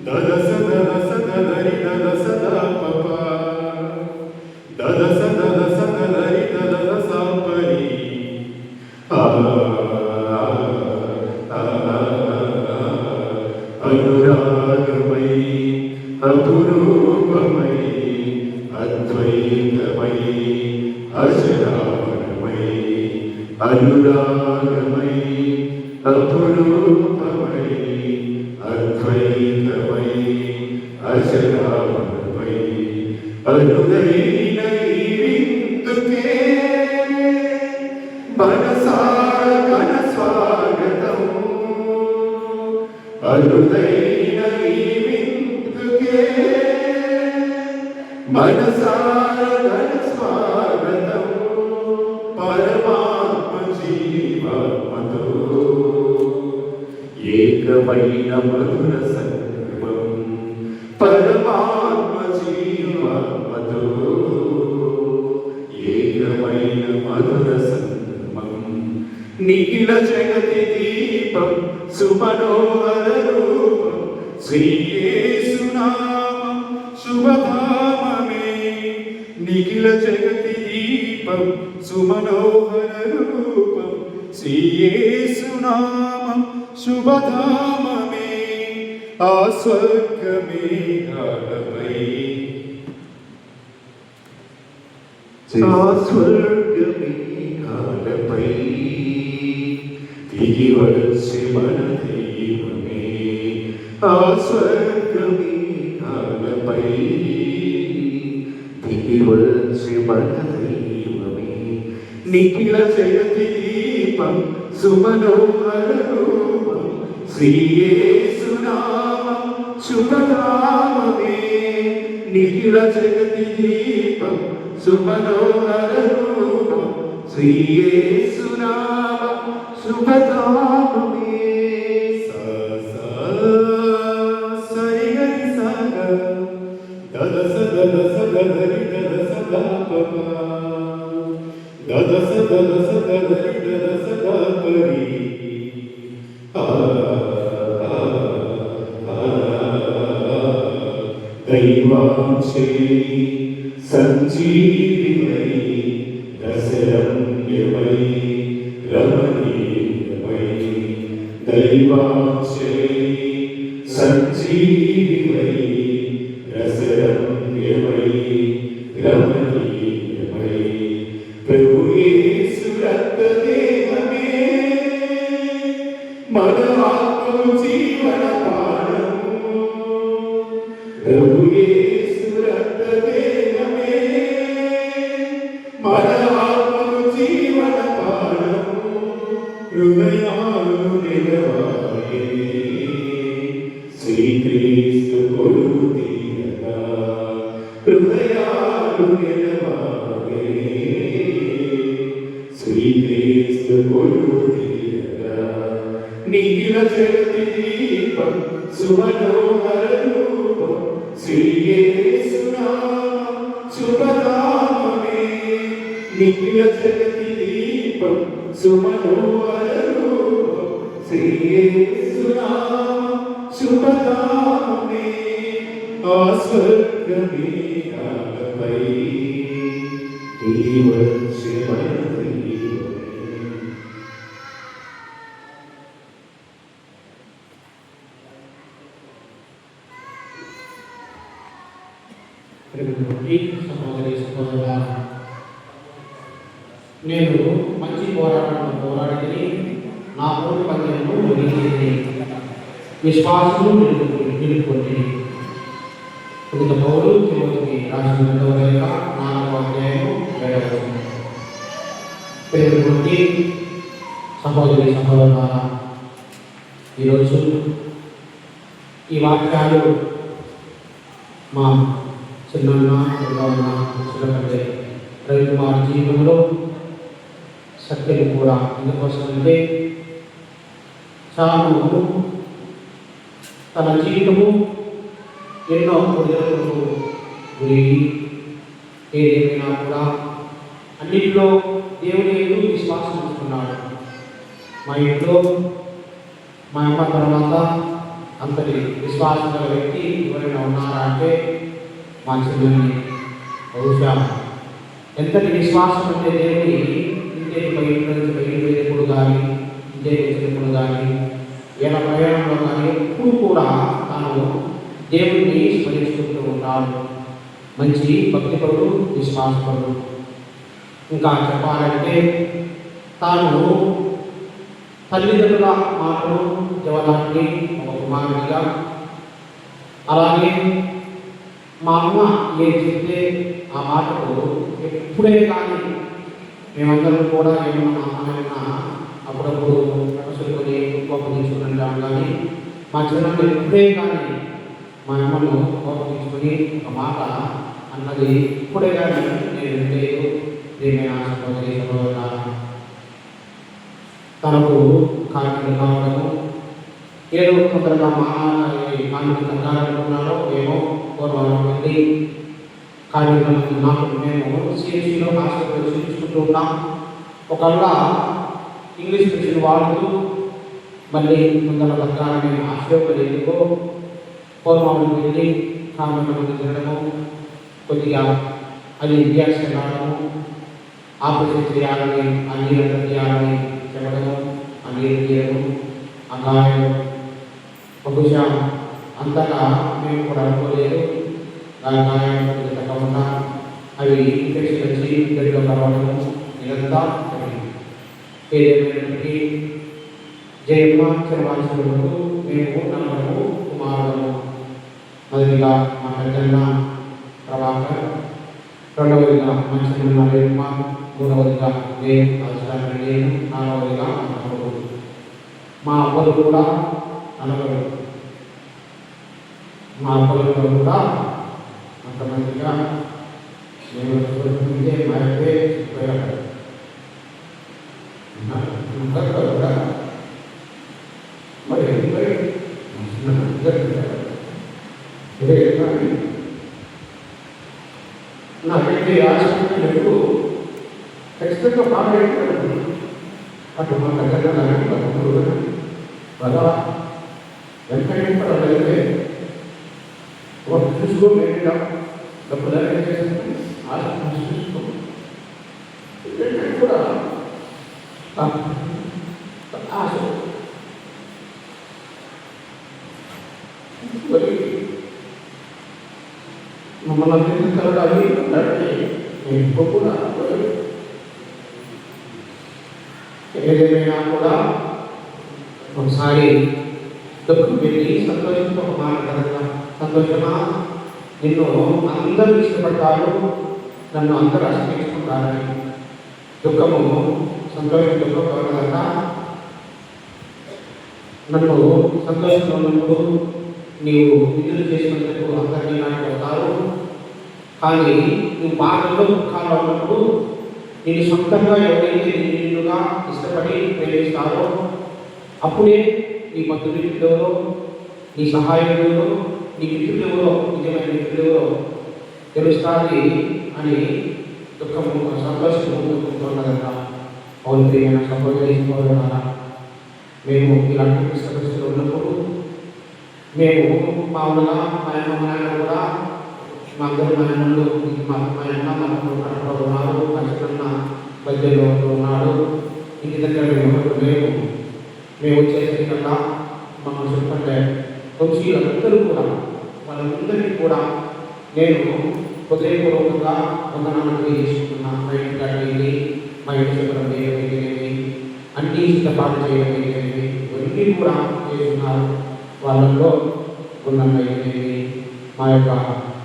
దద స దద స దరి దద స ద ప ప దద స దద స దరి దద స పరి. అనురాగమై అపురూపమై అద్వైతమై అజరామరమై. అనురాగమై అపురూపమై అద్వైతమై అజరామరమై. అనుదైన ఈ విందుకే మనసార ఘన స్వాగతం. అనుదైన ఈ విందుకే మనసార ఘన స్వాగతం. పరమాత్మ జీవాత్మతో ఏకమైన మధుర సంగమం. పరమాత్మ జీవాత్మతో ఏకమైన మధుర సంగమం. నిఖిల జగతి దీపం సుమనోహర రూపం శ్రీ యేసు నామం శుభధామమే. నిఖిల జగతి దీపం సుమనోహర రూపం శ్రీ యేసు నామం శుభధామమే. ఆ స్వర్గమే కాలమై ఆ స్వర్గమే కాలమై దిగి వచ్చే మన దైవమే. ఆ స్వర్గమే కాలమై దిగి వచ్చే మన దైవమే. నిఖిల జగతి దీపం సుమనోహర రూపం శ్రీ యేసు నామం శుభధామమే. నిఖిల జగతి దీపం సుమనోహర రూపం శ్రీ యేసు నామం శుభధామమే. సా సా సరి గరి సా దద స దద స దరి దద స ద ప ప దద స దద స దరి దద స ద పరి. దైవాంశే సంజీవిమై రసరమ్యమై రమణీయమై. దైవాంశే సంజీవిమై రసరమ్యమై రమణీయమై. ప్రభు యేసు రక్తదేహమే మన ఆత్మకు జీవన పానం. ప్రభు యేసు రక్తదేహమే శ్రీక్రీస్తు కొలువు తీరగా హృదయాలు నిలవాగే శ్రీక్రీస్తు కొలువు తీరగా నిఖిల జగతి దీపం సుమనోహర రూపం శ్రీయేసునామం శుభనామమే నిఖిల జగతి దీపం సుమనోహర రూపం శ్రీయేసునామం శుభనామమే ఆ స్వర్గమే నాపై దిగివచ్చే మన సహోదరి సహోదరులారా, నేను మంచి పోరాటంలో పోరాడి నా పోటీ పందెంలో ముగించింది, విశ్వాసము నిలుపుకొని పునీత పౌలు తిమోతికి రాసిన 2వ లేఖ 4వ అధ్యాయము 7వ వచనం. ప్రియమైనటువంటి సహోదరి సహోదరులారా, ఈరోజు ఈ వాక్యాలు మా చిన్న చిన్నకంటే రవికుమార్ జీవితంలో సత్యం కూడా ఎందుకోసమంటే చాలు తన జీవితము ఎన్నో ఒడిదుడుకులకు గురి ఏదేమైనా కూడా అన్నింటిలో దేవుని యందు విశ్వాసం ఉంచుకున్నాడు. మా ఇంట్లో మా అమ్మ తర్వాత అంతటి విశ్వాసం గల వ్యక్తి ఎవరైనా ఉన్నారా అంటే మా చెల్లెల్ని. బహుశా ఎంతటి విశ్వాసం అంటే దేవుని ఇంటికి బయటప్పుడు కానీ ఇంటికి వచ్చినప్పుడు కానీ ఎలా ప్రయాణంలో కానీ ఎప్పుడు కూడా తాను దేవుడిని స్మరించుకుంటూ ఉంటాడు. మంచి భక్తిపరుడు, విశ్వాసపరుడు. ఇంకా చెప్పాలంటే తాను తల్లిదండ్రుల మాటలు జవదాన్ని ఒక కుమారుడిగా, అలాగే మా అమ్మ ఏం చెప్తే ఆ మాటకు ఎప్పుడే కానీ మేమందరం కూడా ఏమన్నా మా అమ్మ అప్పుడప్పుడు ప్రకసుకొని కోపగించుకుంటాం. కానీ మా చిన్నప్పుడు ఎప్పుడే కానీ మా అమ్మను కోపగించుకొని ఒక మాట అన్నది ఇప్పుడే కానీ నేను లేదు. ఏమైనా సహోదరి సహోదరులారా, తనకు కారణం కావడము ఏదో కొందరుగా కానుక తగ్గాలనుకున్నాడో ఏమో పూర్వం వెళ్ళి కార్యక్రమం నాకు మేము సిఎస్సిలో హాస్పిటల్ చూపించుకుంటూ ఉన్నాం. ఒకళ్ళ ఇంగ్లీష్ మెడిసిన్ వాడుతూ మళ్ళీ కొందరు తగ్గాలని ఆశ్చర్యపడి ఎందుకో పూర్వం వెళ్ళి కారణం తినడము, కొద్దిగా అది గ్యాస్ రావడము, ఆపరేషన్ చేయాలని ఆ నీళ్ళ చేయాలని చెప్పడము, ఆ నీళ్ళు తీయడము, ఆ గాయం బహుశా అంతగా మేము కూడా అనుకోలేదు. దాని గాయాలు తగ్గకుండా అవి ఇన్ఫెక్షన్ వచ్చి గడిలో కలవడము ఇదంతా ఏదేమైనప్పటికీ జయమ్మ చిరవాల్సినప్పుడు మేము నమ్మడము కుమారుడము. మొదటిగా మా పెద్దన్న ప్రభాకర్, రెండవదిగా మా చిన్న రేమ్మ, మూడవదిగా నేను అవసరాన్ని నేను, నాలుగవదిగా మా తమ్ముడు. మా అబ్బలు కూడా నలుగురు. మా అబ్బలు కూడా అంతమందిగా మేము చూసుకుంటే మా అయితే పోయాడు. మరి నాకైతే ఆశకు ఖచ్చితంగా బాగా అటు మా దగ్గర బాగా వెంకటేశ్వర అయితే ఒక చూసుకో లేదా డబ్బులు ఆశ చూసుకో కూడా ఆశ మమ్మల్ని అందరికీ కలగాలి ఇంకో కూడా ఏదేమైనా కూడా ఒకసారి దుఃఖం వెళ్ళి సంతోషంతో ఒక మాట కలగడం. సంతోషమా, నిన్ను అందరూ ఇష్టపడతారు, నన్ను అందరూ ఆశ్రయించుకుంటారని. దుఃఖము సంతోషం దుఃఖం కలగక నన్ను సంతోషంలో ఉన్నప్పుడు నీవు విధులు చేసినందుకు అందరినీ నాకు వస్తారు. కానీ నువ్వు బాధల్లో దుఃఖాల్లో ఉన్నప్పుడు నేను సొంతంగా ఎవరైతే నిన్నుగా ఇష్టపడి ప్రేమిస్తారో అప్పుడే నీ బంధువులు నీ సహాయకులు నీ మిత్రులు ఎవరో నిజమైన మిత్రులు ఎవరో తెలుస్తుంది అని దుఃఖము సంతోషము దుఃఖంటున్నదంట. అవును ప్రియమైన సంభవించుకోవాలన్నా మేము ఇలాంటి పరిస్థితులు ఉన్నప్పుడు మేము మామూలుగా మా నాయన కూడా మా అందరి నాయనలు మా అన్న మనకు కడపలో ఉన్నారు, కష్టన్న మధ్యలో ఉన్నాడు, ఇంటి దగ్గర మేము వచ్చేసరికల్లా మమ్మల్ని చెప్పంటే వంశీయులందరూ కూడా వాళ్ళందరికీ కూడా నేను హృదయపూర్వకంగా వందనాలు తెలియజేసుకున్నా. మా ఇంటి కట్టేది మా ఇంటి చెప్పడం వేయగలిగేది అన్నీ సిద్ధపాటు చేయగలిగేది ఇవన్నీ కూడా చేస్తున్నారు. వాళ్ళలో ఉన్నది మా యొక్క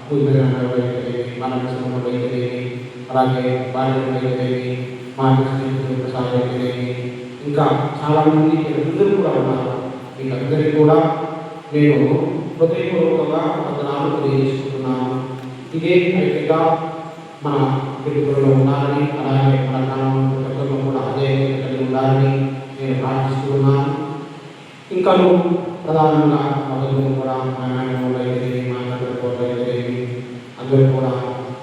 పూజలు వైద్యలేవి మన విషయంలో వైద్యలేవి అలాగే బాల్యం వైద్యలేవి మా స్నేహితులు ప్రసాద్ వైద్యలేవి ఇంకా చాలామంది అందరూ కూడా ఉన్నారు. వీళ్ళందరికీ కూడా నేను హృదయపూర్వకంగా వందనాలు తెలియజేసుకుంటున్నాను. ఇదే ఐక్యత మన పిలుపులలో ఉండాలని అలాగే మన గ్రామంలో కూడా అదే కలిగి ఉండాలని నేను ప్రార్థిస్తున్నాను. ఇంకా ప్రధానంగా మొదలు కూడా మా నాయనమూలు అయితేవి మా నగరపోలు అయితేవి అందరూ కూడా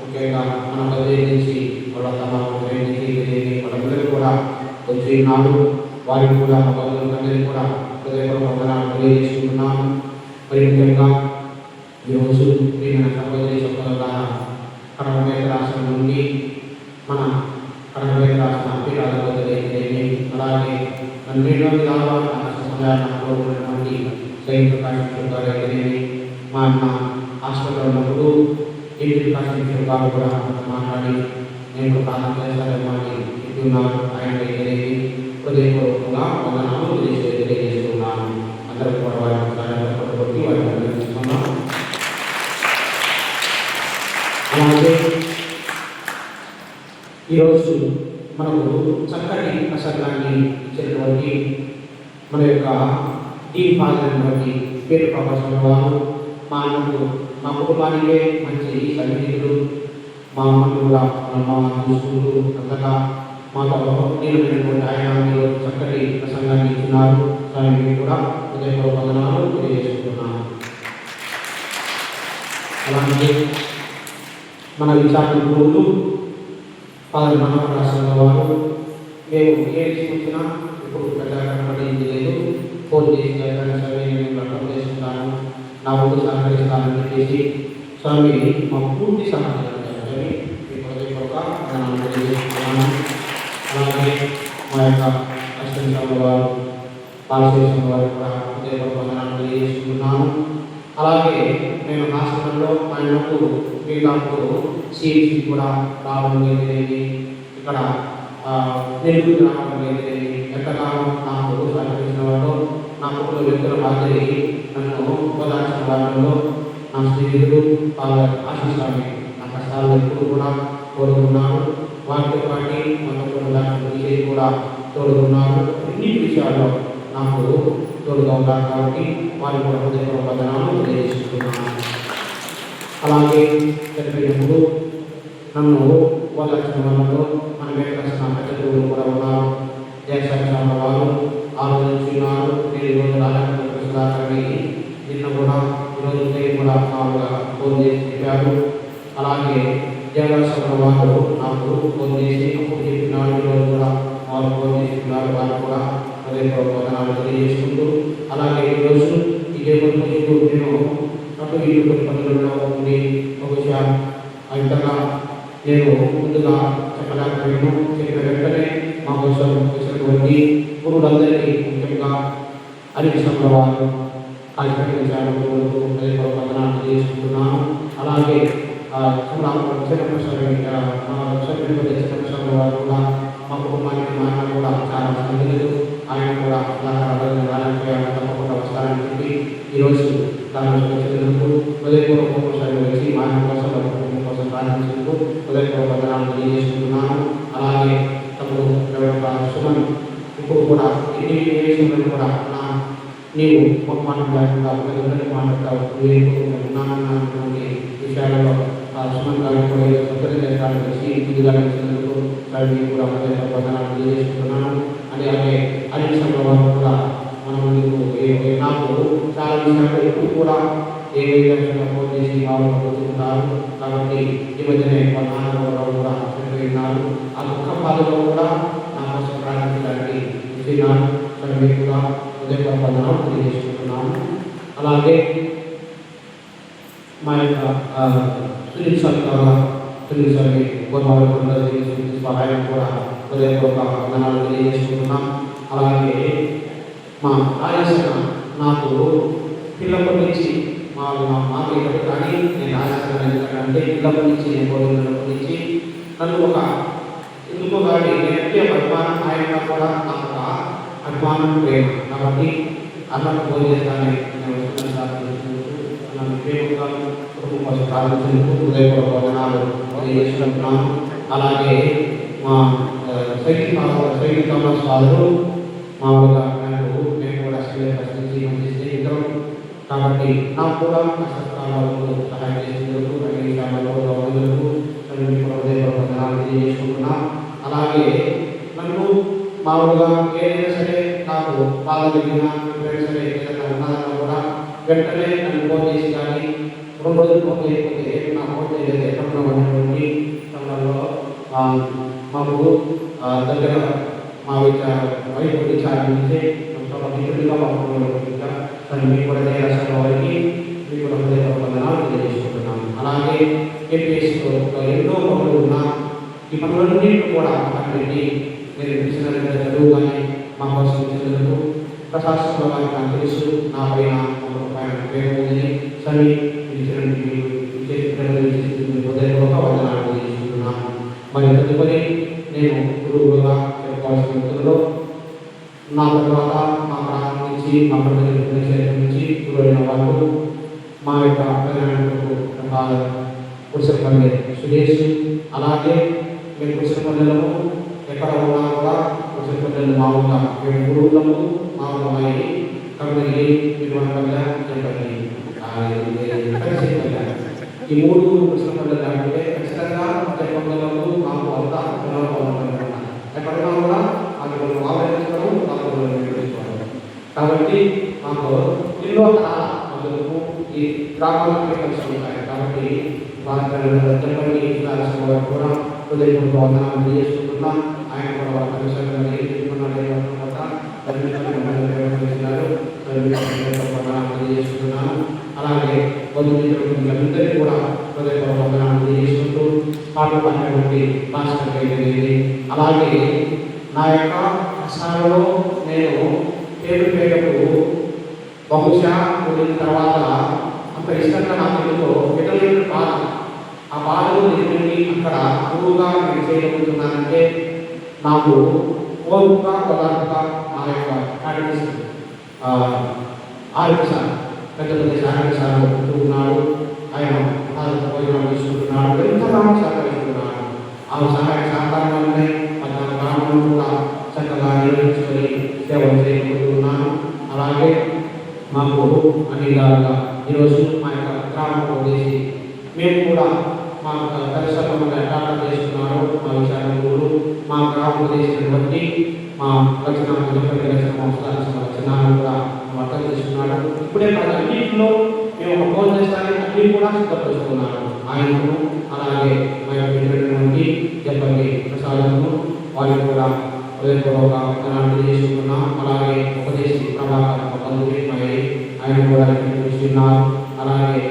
ముఖ్యంగా మన బదిలీ నుంచి వాళ్ళ వాళ్ళందరూ కూడా వచ్చి నాడు వారికి కూడా అందరికీ కూడా హృదయపూర్వక వందనాలు తెలియజేసుకుంటున్నాను. మరి ముఖ్యంగా ఈరోజు నేను సహోదరి సహోదరుల కడప రాష్ట్రం నుండి మన కడప రాష్ట్ర పీఠాధిపతులు అయితేవి అలాగే ఎన్నో విధాలుగా సమాజంలో ఉన్నటువంటి జైన్ ప్రకాశం గారు అయితేనేమి మా అన్న హాస్పిటల్లో ఉన్నప్పుడు ఇంటి ప్రకాశం గారు కూడా మాట్లాడి నేను ప్రార్థన చేస్తారేమో అని చెప్తున్నారు. ఆయన అయితేనేమి హృదయపూర్వకంగా వందనాలు తెలియజేస్తున్నాను. అందరూ కూడా వారిని కొట్టి వారిని అభినందిస్తున్నాను. అలాగే ఈరోజు మనకు చక్కటి ప్రసంగాన్ని ఇచ్చినటువంటి మన యొక్క టీ పాల్గొన్నటువంటి పేరు ప్రకాశం వారు మా కుటుంబానికే మంచి సన్నిహితులు, మా అమ్మను కూడా మా చూసుకుంటూ అంతగా మాతో నిలబడినటువంటి ఆయన మీరు చక్కటి ప్రసంగాన్ని ఇచ్చినారు. దానికి కూడా హృదయపూర్వక వందనాలు తెలియజేస్తున్నాను. అలాగే మన విశాఖపట్నంలో ఫాదర్ మనోహర్ రాష్ట్రంలో వారు మేము ఏ తీసుకొచ్చినా ఇప్పుడు ప్రజాకరణపడింది లేదు, ఫోన్ చేసి సర్వే నేను రకం చేసుకుంటాను, నా ఊరు సహకరిస్తానని చెప్పేసి స్వామి మా పూర్తి సహాయం చేయాలని తెలియజేస్తున్నాను. అలాగే మా యొక్క అష్టమి వారు పాలసేసిన వారు కూడా హృదయపూర్వక తెలియజేసుకుంటున్నాను. అలాగే నేను హాస్పిటల్లో మా ఇంట్లో మీకు సిఎస్సి కూడా రావడం లేదు, ఇక్కడ నెల్లూరు రావడం లేదు, ఎంతకాలం నాకు సహకరించిన వారు నా కుటుంబ వ్యక్తుల మాదిరి నన్ను ఉపదార్చిన వారిలో నా స్నేహితులు ఆశిస్తాను. నా కష్టాలు ఎప్పుడు కూడా కోరుకున్నాను. వారితో పాటు మనకు కూడా తోడుకున్నారు. అన్ని విషయాల్లో నాకు తోడుగా ఉన్నారు కాబట్టి వారి కూడా హృదయపూర్వక వందనాలు తెలియజేస్తున్నాను. అలాగే చనిపోయినప్పుడు నన్ను ఓదార్చిన వాళ్ళలో మన వేదన పెద్దలు కూడా ఉన్నారు. దేశాల వారు ఆలోచించున్నారు. నేను ఈరోజు రాజాని నిన్న కూడా ఈరోజు కూడా మామూలుగా ఫోన్ చేసి చెప్పారు. అలాగే దేవాలయ వారు నాకు ఫోన్ చేసి అప్పుడు చెప్పినాడు. ఈరోజు కూడా వారు ఫోన్ చేస్తున్నారు. వారు కూడా హృదయపూర్వక తెలియజేసుకుంటూ అలాగే ఈరోజు ఇదే నేను అటు ఇటు కొన్ని పనులలో ఉండి బహుశా ఇంతగా నేను ముందుగా చెప్పలేకపోయాను. చెప్పిన వెంటనే మా కోసం వచ్చినటువంటి గురువులందరికీ ముఖ్యంగా అరికృష్ణ వారు కార్యక్రమాలకు వందనాలు తెలియజేసుకుంటున్నాను. అలాగే వారు కూడా మా కుటుంబానికి మా అన్న కూడా చాలా సన్నిహితులు. ఆయన కూడా తప్పకుండా వస్తారని చెప్పి ఈరోజు దాని వచ్చినందుకు హృదయపూర్వకంగా వచ్చి మా అన్న కోసం కుటుంబం కోసం ప్రార్థించేందుకు హృదయపూర్వక వందనాలు తెలియజేసుకుంటున్నాను. అలాగే తప్పుడు సుమన్ ఇప్పుడు కూడా ఎన్ని విషయంలో కూడా నా నీవు ఉపమానం లేకుండా ప్రజలందరినీ మాట్లాడతావు. నువ్వేటువంటి విషయాలలో సుమంతాలు కూడా సొంతం చేస్తాను వచ్చి ఇదిగా నచ్చినందుకు నీకు కూడా వందనాలు తెలియజేసుకుంటున్నాను. అలాగే అన్ని విషయంలో కూడా మనం నీకు నాకు చాలా విషయాలు ఎప్పుడు కూడా ఏ విధంగా ఫోన్ చేసి వాళ్ళు పొందుతుంటారు. కాబట్టి ఈ మధ్యనే నాన్నగారు కూడా చనిపోయినారు. ఆ దుఃఖ బాధలో కూడా నా కోసం ప్రార్థించడానికి వచ్చినాను. మీకు కూడా హృదయపూర్వక తెలియజేసుకుంటున్నాను. అలాగే మా యొక్క సునీల్ స్వామి గోదావరి సహాయం కూడా హృదయపూర్వక వందనాలు తెలియజేసుకుంటున్నాం. అలాగే మా రాజేశ్వర నాకు పిల్లప్పటి నుంచి మాకు కానీ నేను రాజేశ్వర ఎందుకంటే పిల్లప్పటి నుంచి నేను కోరినప్పటి నుంచి నన్ను ఒక ఎందుకో కానీ నేనంటే అభిమానం ఆయన కూడా నాకు ఒక అభిమానం ప్రేమ. కాబట్టి అన్నకు ఫోన్ చేస్తానని నేను నన్ను ప్రేమగా కుటుంబం కోసం ప్రార్థించేందుకు హృదయపూర్వక వందనాలు తెలియజేసుకుంటున్నాను. అలాగే మా సైకిల్ థామస్ ఫాదరు మామూలుగా మేము కూడా ప్రశ్నించి మంచి స్నేహితులు. కాబట్టి నాకు కూడా కష్టకాలంలో సహాయం చేసేందుకు అన్ని విషయాలలో గౌరవులకు తెలియజేసుకుంటున్నాం. అలాగే నన్ను మామూలుగా ఏదైనా సరే నాకు బాధ కలిగిన ఎప్పుడైనా సరే ఏదైనా ఉన్నదన్నా కూడా వెంటనే నన్ను ఫోన్ చేసి కానీ 2 రోజులు ఫోన్ చేయకపోతే నా ఫోన్ చేయలేదు. ఎక్కడ ఉన్నటువంటి సమయంలో మాకు దగ్గర మా వైపు విచారించే మిత్రుడిగా మీకు కూడా రాష్ట్రంలో వారికి మీకు కూడా హృదయపూర్వక తెలియజేసుకుంటున్నాను. అలాగే ఏపీఎస్లో ఎన్నో పనులు ఉన్నా ఈ పనులన్నింటినీ కూడా పెట్టి నేను ఇచ్చిన చదువు కానీ మా కోసం ఇచ్చినందుకు ప్రశాసనంలో నాకు తెలుసు. నా పైన ప్రేమ ఉంది. సరే హృదయపూర్వక వందనాలు తెలియజేసుకుంటున్నాను. మరి తదుపరి నేను గురువుగా చెప్పుకోవాల్సిన వ్యక్తుల్లో నా తర్వాత మా ప్రాంతం నుంచి మా ప్రజల నుంచి గురువైన వాళ్ళు మా యొక్క కురిసపల్లి సురేష్. అలాగే మేము కురిసపల్లెలము ఎక్కడ ఉన్నా కూడా కురిసపల్లెలు మామూలుగా మేము గురువులము మామూలుగా కమ్మలి నిర్వహణ చెప్పండి. ఈ 3 కురిసపల్లెలు అంటే ఖచ్చితంగా చెప్పగలము. మాకు అంతా ఎక్కడున్నా కూడా అది ఆలోచించడం కాబట్టి మాకు ఎన్నో తరాలకు ఈ గ్రామాలకు కలిసి ఉంటాయి. కాబట్టి చెప్పండి కూడా హృదయపూర్వక వందనాలు తెలియజేసుకుంటున్నాం. ఆయన కూడా వాళ్ళ పరిశ్రమలు తెలియజేసుకుంటున్నాను. అలాగే బంధుమిత్రులందరినీ కూడా హృదయపూర్వక వందనాలు తెలియజేసుకుంటూ పాటలు పాడినటువంటి మాస్టర్ అయితే అలాగే నా యొక్క కష్టాలలో నేను పేరుకు బహుశా కూడిన తర్వాత అంత ఇష్టంగా నాకు ఎందుకో ఎటువంటి బాధ ఆ బాధలు నిజంగా అక్కడ గురువుగా నేను చేయగలుగుతున్నానంటే నాకు ఓర్పుగా పదార్థంగా నా యొక్క కాంట్రిబ్యూషన్ ఆరోగ్య సార్ పెద్ద ఆరోగ్య సార్ ఉంటున్నాడు. ఆయన భోజనం తీసుకుంటున్నాడు. ఎంతగానో సహకరిస్తున్నాడు. ఆ సహాయ సహకారం వల్లనే మన గ్రామంలో కూడా చక్కగా నిర్వహించుకొని సేవలు చేయగలుగుతున్నాను. అలాగే మాకు అన్ని విధాలుగా ఈరోజు మా యొక్క గ్రామం ఉద్దేశి మేము కూడా మా పరిశ్రమలు ఎట్లా చేస్తున్నారు మా విచారణలు మా గ్రామం చేసినటువంటి మా లక్షణాలు కూడా అర్థం చేస్తున్నాడు. ఇప్పుడే కాదు అన్నింటిలో మేము ఒక ఫోన్ చేస్తానికి అన్ని కూడా సిద్ధపరుస్తున్నాడు. ఆయనను అలాగే మా యొక్క చెప్పండి ప్రసాదము వారికి కూడా హృదయపూర్వక వందనాలు చేసుకున్నాం. అలాగే ఉపదేశి ప్రభాకర్ బంధువులు ఆయన కూడా ఉన్నారు. అలాగే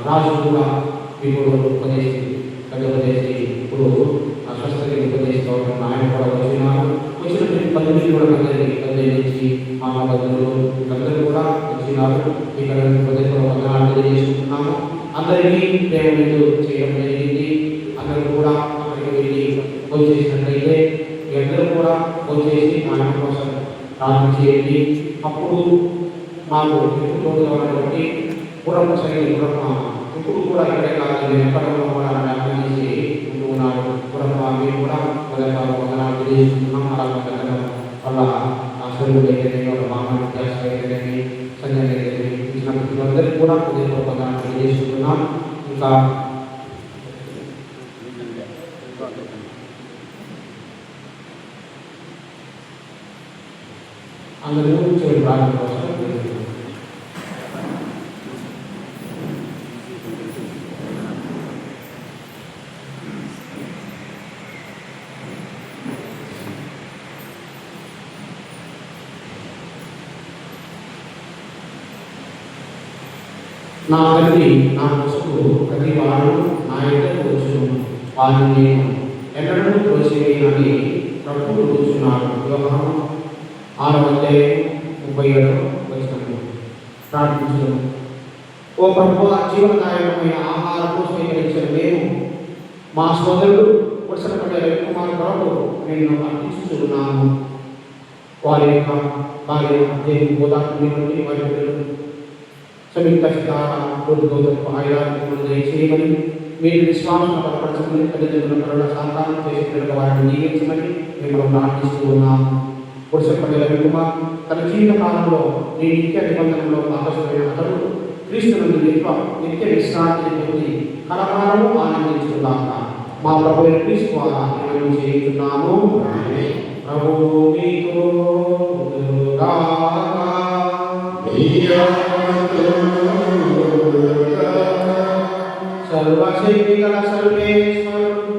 రాజు కూడా ఇప్పుడు ఉపదేశి పెద్ద ఉపదేశి ఇప్పుడు స్వస్థకి ఉపదేశించడం ఆయన కూడా వచ్చినారు. వచ్చిన బంధువులు కూడా నుంచి మా బంధువులు అందరూ కూడా వచ్చినారు. ఇక్కడ హృదయపూర్వక వందనాలు తెలియజేసుకుంటున్నాము. అందరికీ ప్రేమ చేయడం జరిగింది. అందరూ కూడా అక్కడికి వెళ్ళి వచ్చేసినట్లయితే అందరూ కూడా వచ్చేసి ఆయన కోసం ప్రార్థన చేయండి. అప్పుడు మాకు తోడుగా ఉన్నటువంటి పురమ శైలి ఇప్పుడు కూడా ఇక్కడే కాదు ఎక్కడ కూడా ప్రార్థన చేసి ఉంటూ ఉన్నారు. పురమ మేము కూడా వందనాలు తెలియజేస్తున్నాం. అలా వల్ల ఆ స్వరూపుడు అయితేనే మామూలు వ్యత్యాసం అయితేనే కూడా హృదయపూర్వకంగా తెలియజేస్తున్నాం. ఇంకా అందరూ చివరి ప్రార్థన కోసం నా తండ్రి నా వస్తువు ప్రతి వారు నా ఎదుటకు వచ్చును, వారిని నేను ఎన్నడూ త్రోసివేయనని ప్రభువు కూర్చున్నాడు. యోహాను 6:37 ప్రార్థించడం. ఓ ప్రభువా, జీవనదాయకమైన ఆహారము స్వీకరించిన మేము మా సోదరుడు వర్షపడే రవికుమార్ కొరకు నేను అర్పించుతున్నాము. వారి యొక్క భార్య దేవుని బోధాత్మ నుండి వారి పిల్లలు సంయుక్త గౌతమ్ ఆయుధాలను దయచేయమని, మీరు విశ్వాసం బలపరచమని, తల్లిదండ్రుల సంతానం చేసిన వారిని జీవించమని మేము ప్రార్థిస్తూ ఉన్నాము. వర్షపడే రవికుమార్ తన జీవిత కాలంలో నీ నిత్య నిబంధనలో ఆకర్షమైన అతడు క్రీస్తు నుండి నిత్య విశ్రాంతిని పొంది కలకాలము ఆనందించుగాక. మా ప్రభు క్రీస్తు ద్వారా మేము చేయుచున్నాము. ప్రభువు మీతో ఉండుగాక. సర్వశక్తి గల సర్వేశ్వరుడు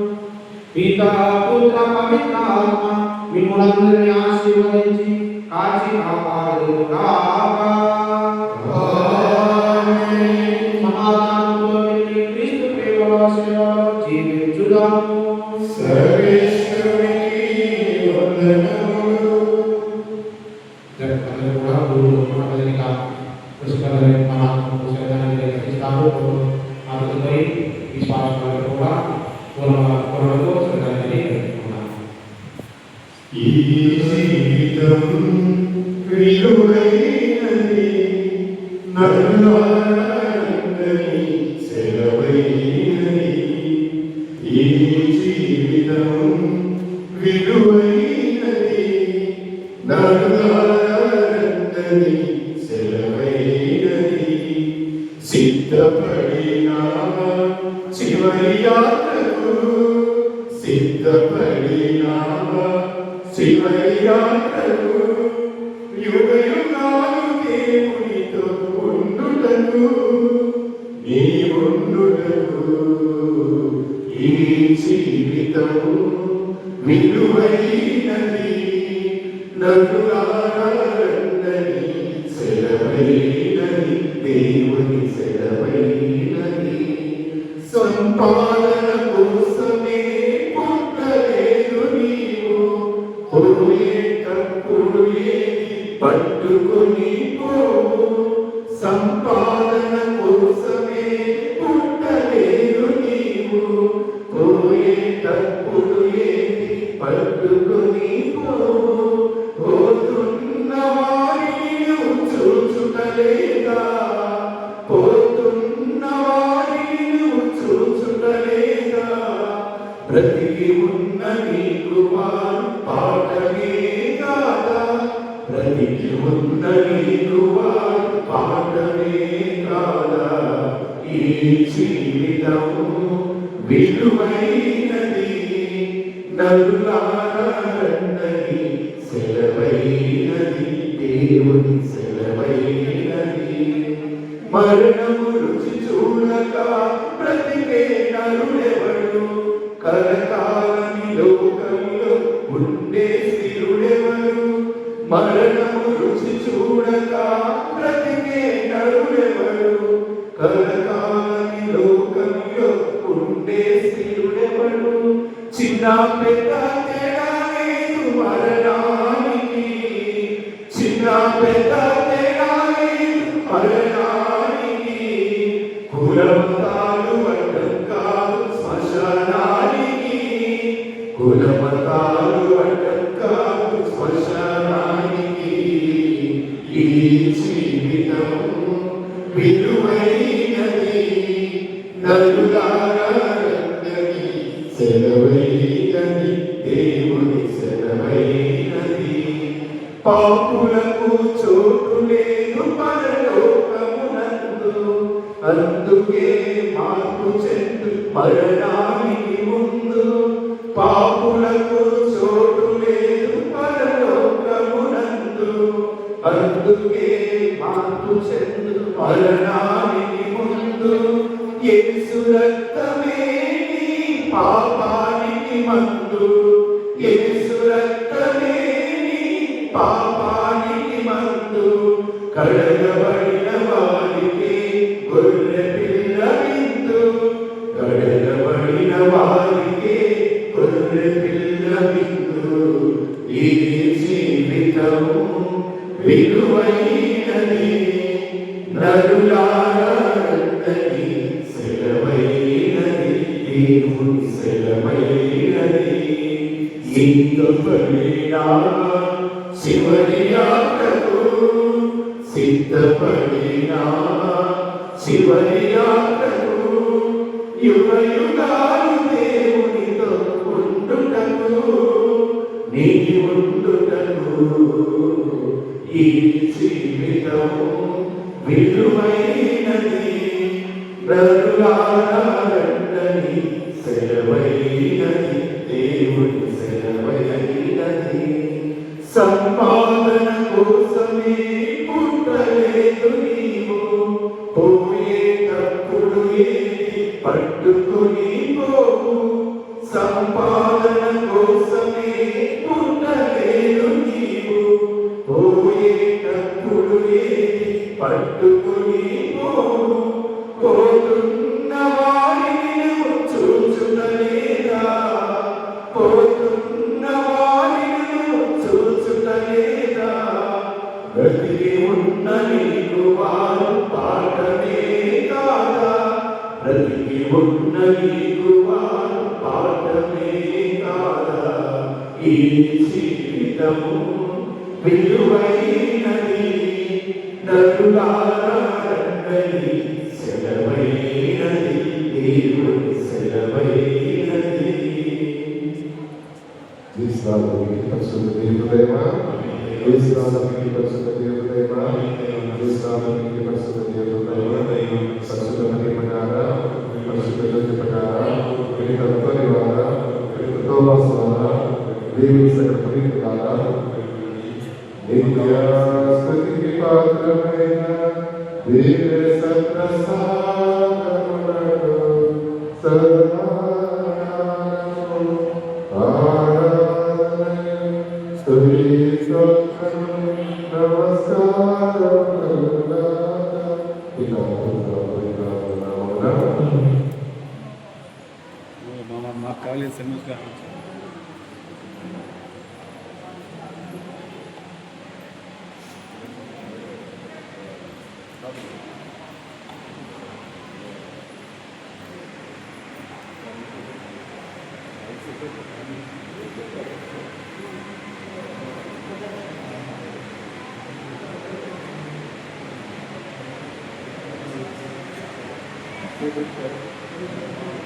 పితా పుత్ర పవిత్రాత్మ మిమ్ములందరినీ ఆశీర్వదించి కాచి కాపాడుగాక. సమాధానంతో వెళ్ళి క్రీస్తు ప్రేమలో సేవలో జీవించుదాము. ఈ జీవితం విలువైనది, నరులారందరి సెలవైనది. ఈ జీవితం విలువైనది, నరులారందరి సెలవైనది. సిద్ధపడినా చివరి యాత్రకు, సిద్ధపడినా చివరి యాత్రకు, యుగ యుగాలు దేవునితో ఉండుటకు, నీ ఉండుటకు. ఈ జీవితం విలువైనది, నరులారందరి సెలవైనది, దేవుని సెలవైనది. సంపాదన కోసమే పుట్టలేదు నీవు, పోయేటప్పుడు ఏది పట్టుకొని పోవు. సంపాదన కోసమే పుట్టలేదు నీవు, పోయేటప్పుడు ఏది పట్టుకొని పోవు. పోతున్న వారిని నువ్వు చూచుటలేదా, పోతున్న వారిని నువ్వు చూచుటలేదా. బ్రతికి ఉన్న నీకు వారు పాఠమే కాదా, బ్రతికి ఉన్న నీకు వారు పాఠమే కాదా. ఈ జీవితం విలువైనది, నరులారందరి సెలవైనది, దేవుని సెలవైనది. మరణము రుచి చూడక బ్రతికే నరుడెవడు, కలకాలని లోకంలో ఉండే స్థిరుడెవడు. మరణము రుచి చూడక బ్రతికే నరుడెవడు, కలకాలని లోకంలో ఉండే స్థిరుడెవడు. చిన్న పెద్ద తేడా లేదు మరణానికి, చిన్న పెద్ద తేడా లేదు మరణానికి. కులమతాలు అడ్డం కాదు శ్మశానానికి, కులమతాలు అడ్డం కాదు శ్మశానానికి. ఈ జీవితం విలువైనది, నరులారందరి సెలవైనది, దేవుని సెలవైనది. పాపులకు చోటు లేదు పరలోకమునందు, అందుకే మార్పు చెందు మరణానికి ముందు పాపులకు చోటు లేదు పరలోకమునందు. అందుకే మార్పు చెందు మరణానికి ముందు యేసు రక్తమే నీ పాపానికి మందు. యేసు రక్తమే నీ పాపానికి మందు. కడగబడిన వారికి గొర్రె పిల్ల విందు. కడగబడిన వారికి గొర్రె పిల్ల విందు. ఈ జీవితము విలువైనది నరులారని సెలవైనది. దేవుని సెలవైనది. సిద్ధపడినా చివరి యాత్రకు సిద్ధపడినా చివరి యాత్రకు యుగ యుగాలు దేవునితో ఉండుటకు నీ ఉండుటకు ఈ జీవితము విలువైనది నరులారని సెలవైనది. దేవుని సెలవైనది. సంపాదన కోసమే పుట్టలేదు నీవు. పోయేటప్పుడు ఏది పట్టుకుని పోవు. సంపాదన కోసమే పుట్టలేదు నీవు. పోయేటప్పుడు ఏది పట్టుకుని పోవు. పోతున్న వారిని నువ్వు చూచుటలేదా. పోతున్న వారిని నువ్వు చూచుటలేదా. బ్రతికి ఉన్న నీకు వారు పాఠమే కాదా. బ్రతికి ఉన్న నీకు వారు పాఠమే కాదా. ఈ జీవితము విలువైనది నరులారని సెలవైనది. దేవుని సెలవైనది. విశ్రాంతికి పరిశుద్ధ దేవుడైనా విశ్రాంతికి పరిశుద్ధ దేవుడైనా విశ్రాంతికి పరిశుద్ధ దేవుడైనా పరిశుద్ధ మహిమగారా పరిశుద్ధ జ్యోతి ప్రకారా వీరి తత్వని వారా వీరి తోమాస్ వారా దేవుని సకల పవిత్ర ద్వారా నిత్య స్తుతికి పాత్రమైన దివ్య సత్ప్రసాదమునకు సదా మాకు కాలేదు సినిమా Thank you.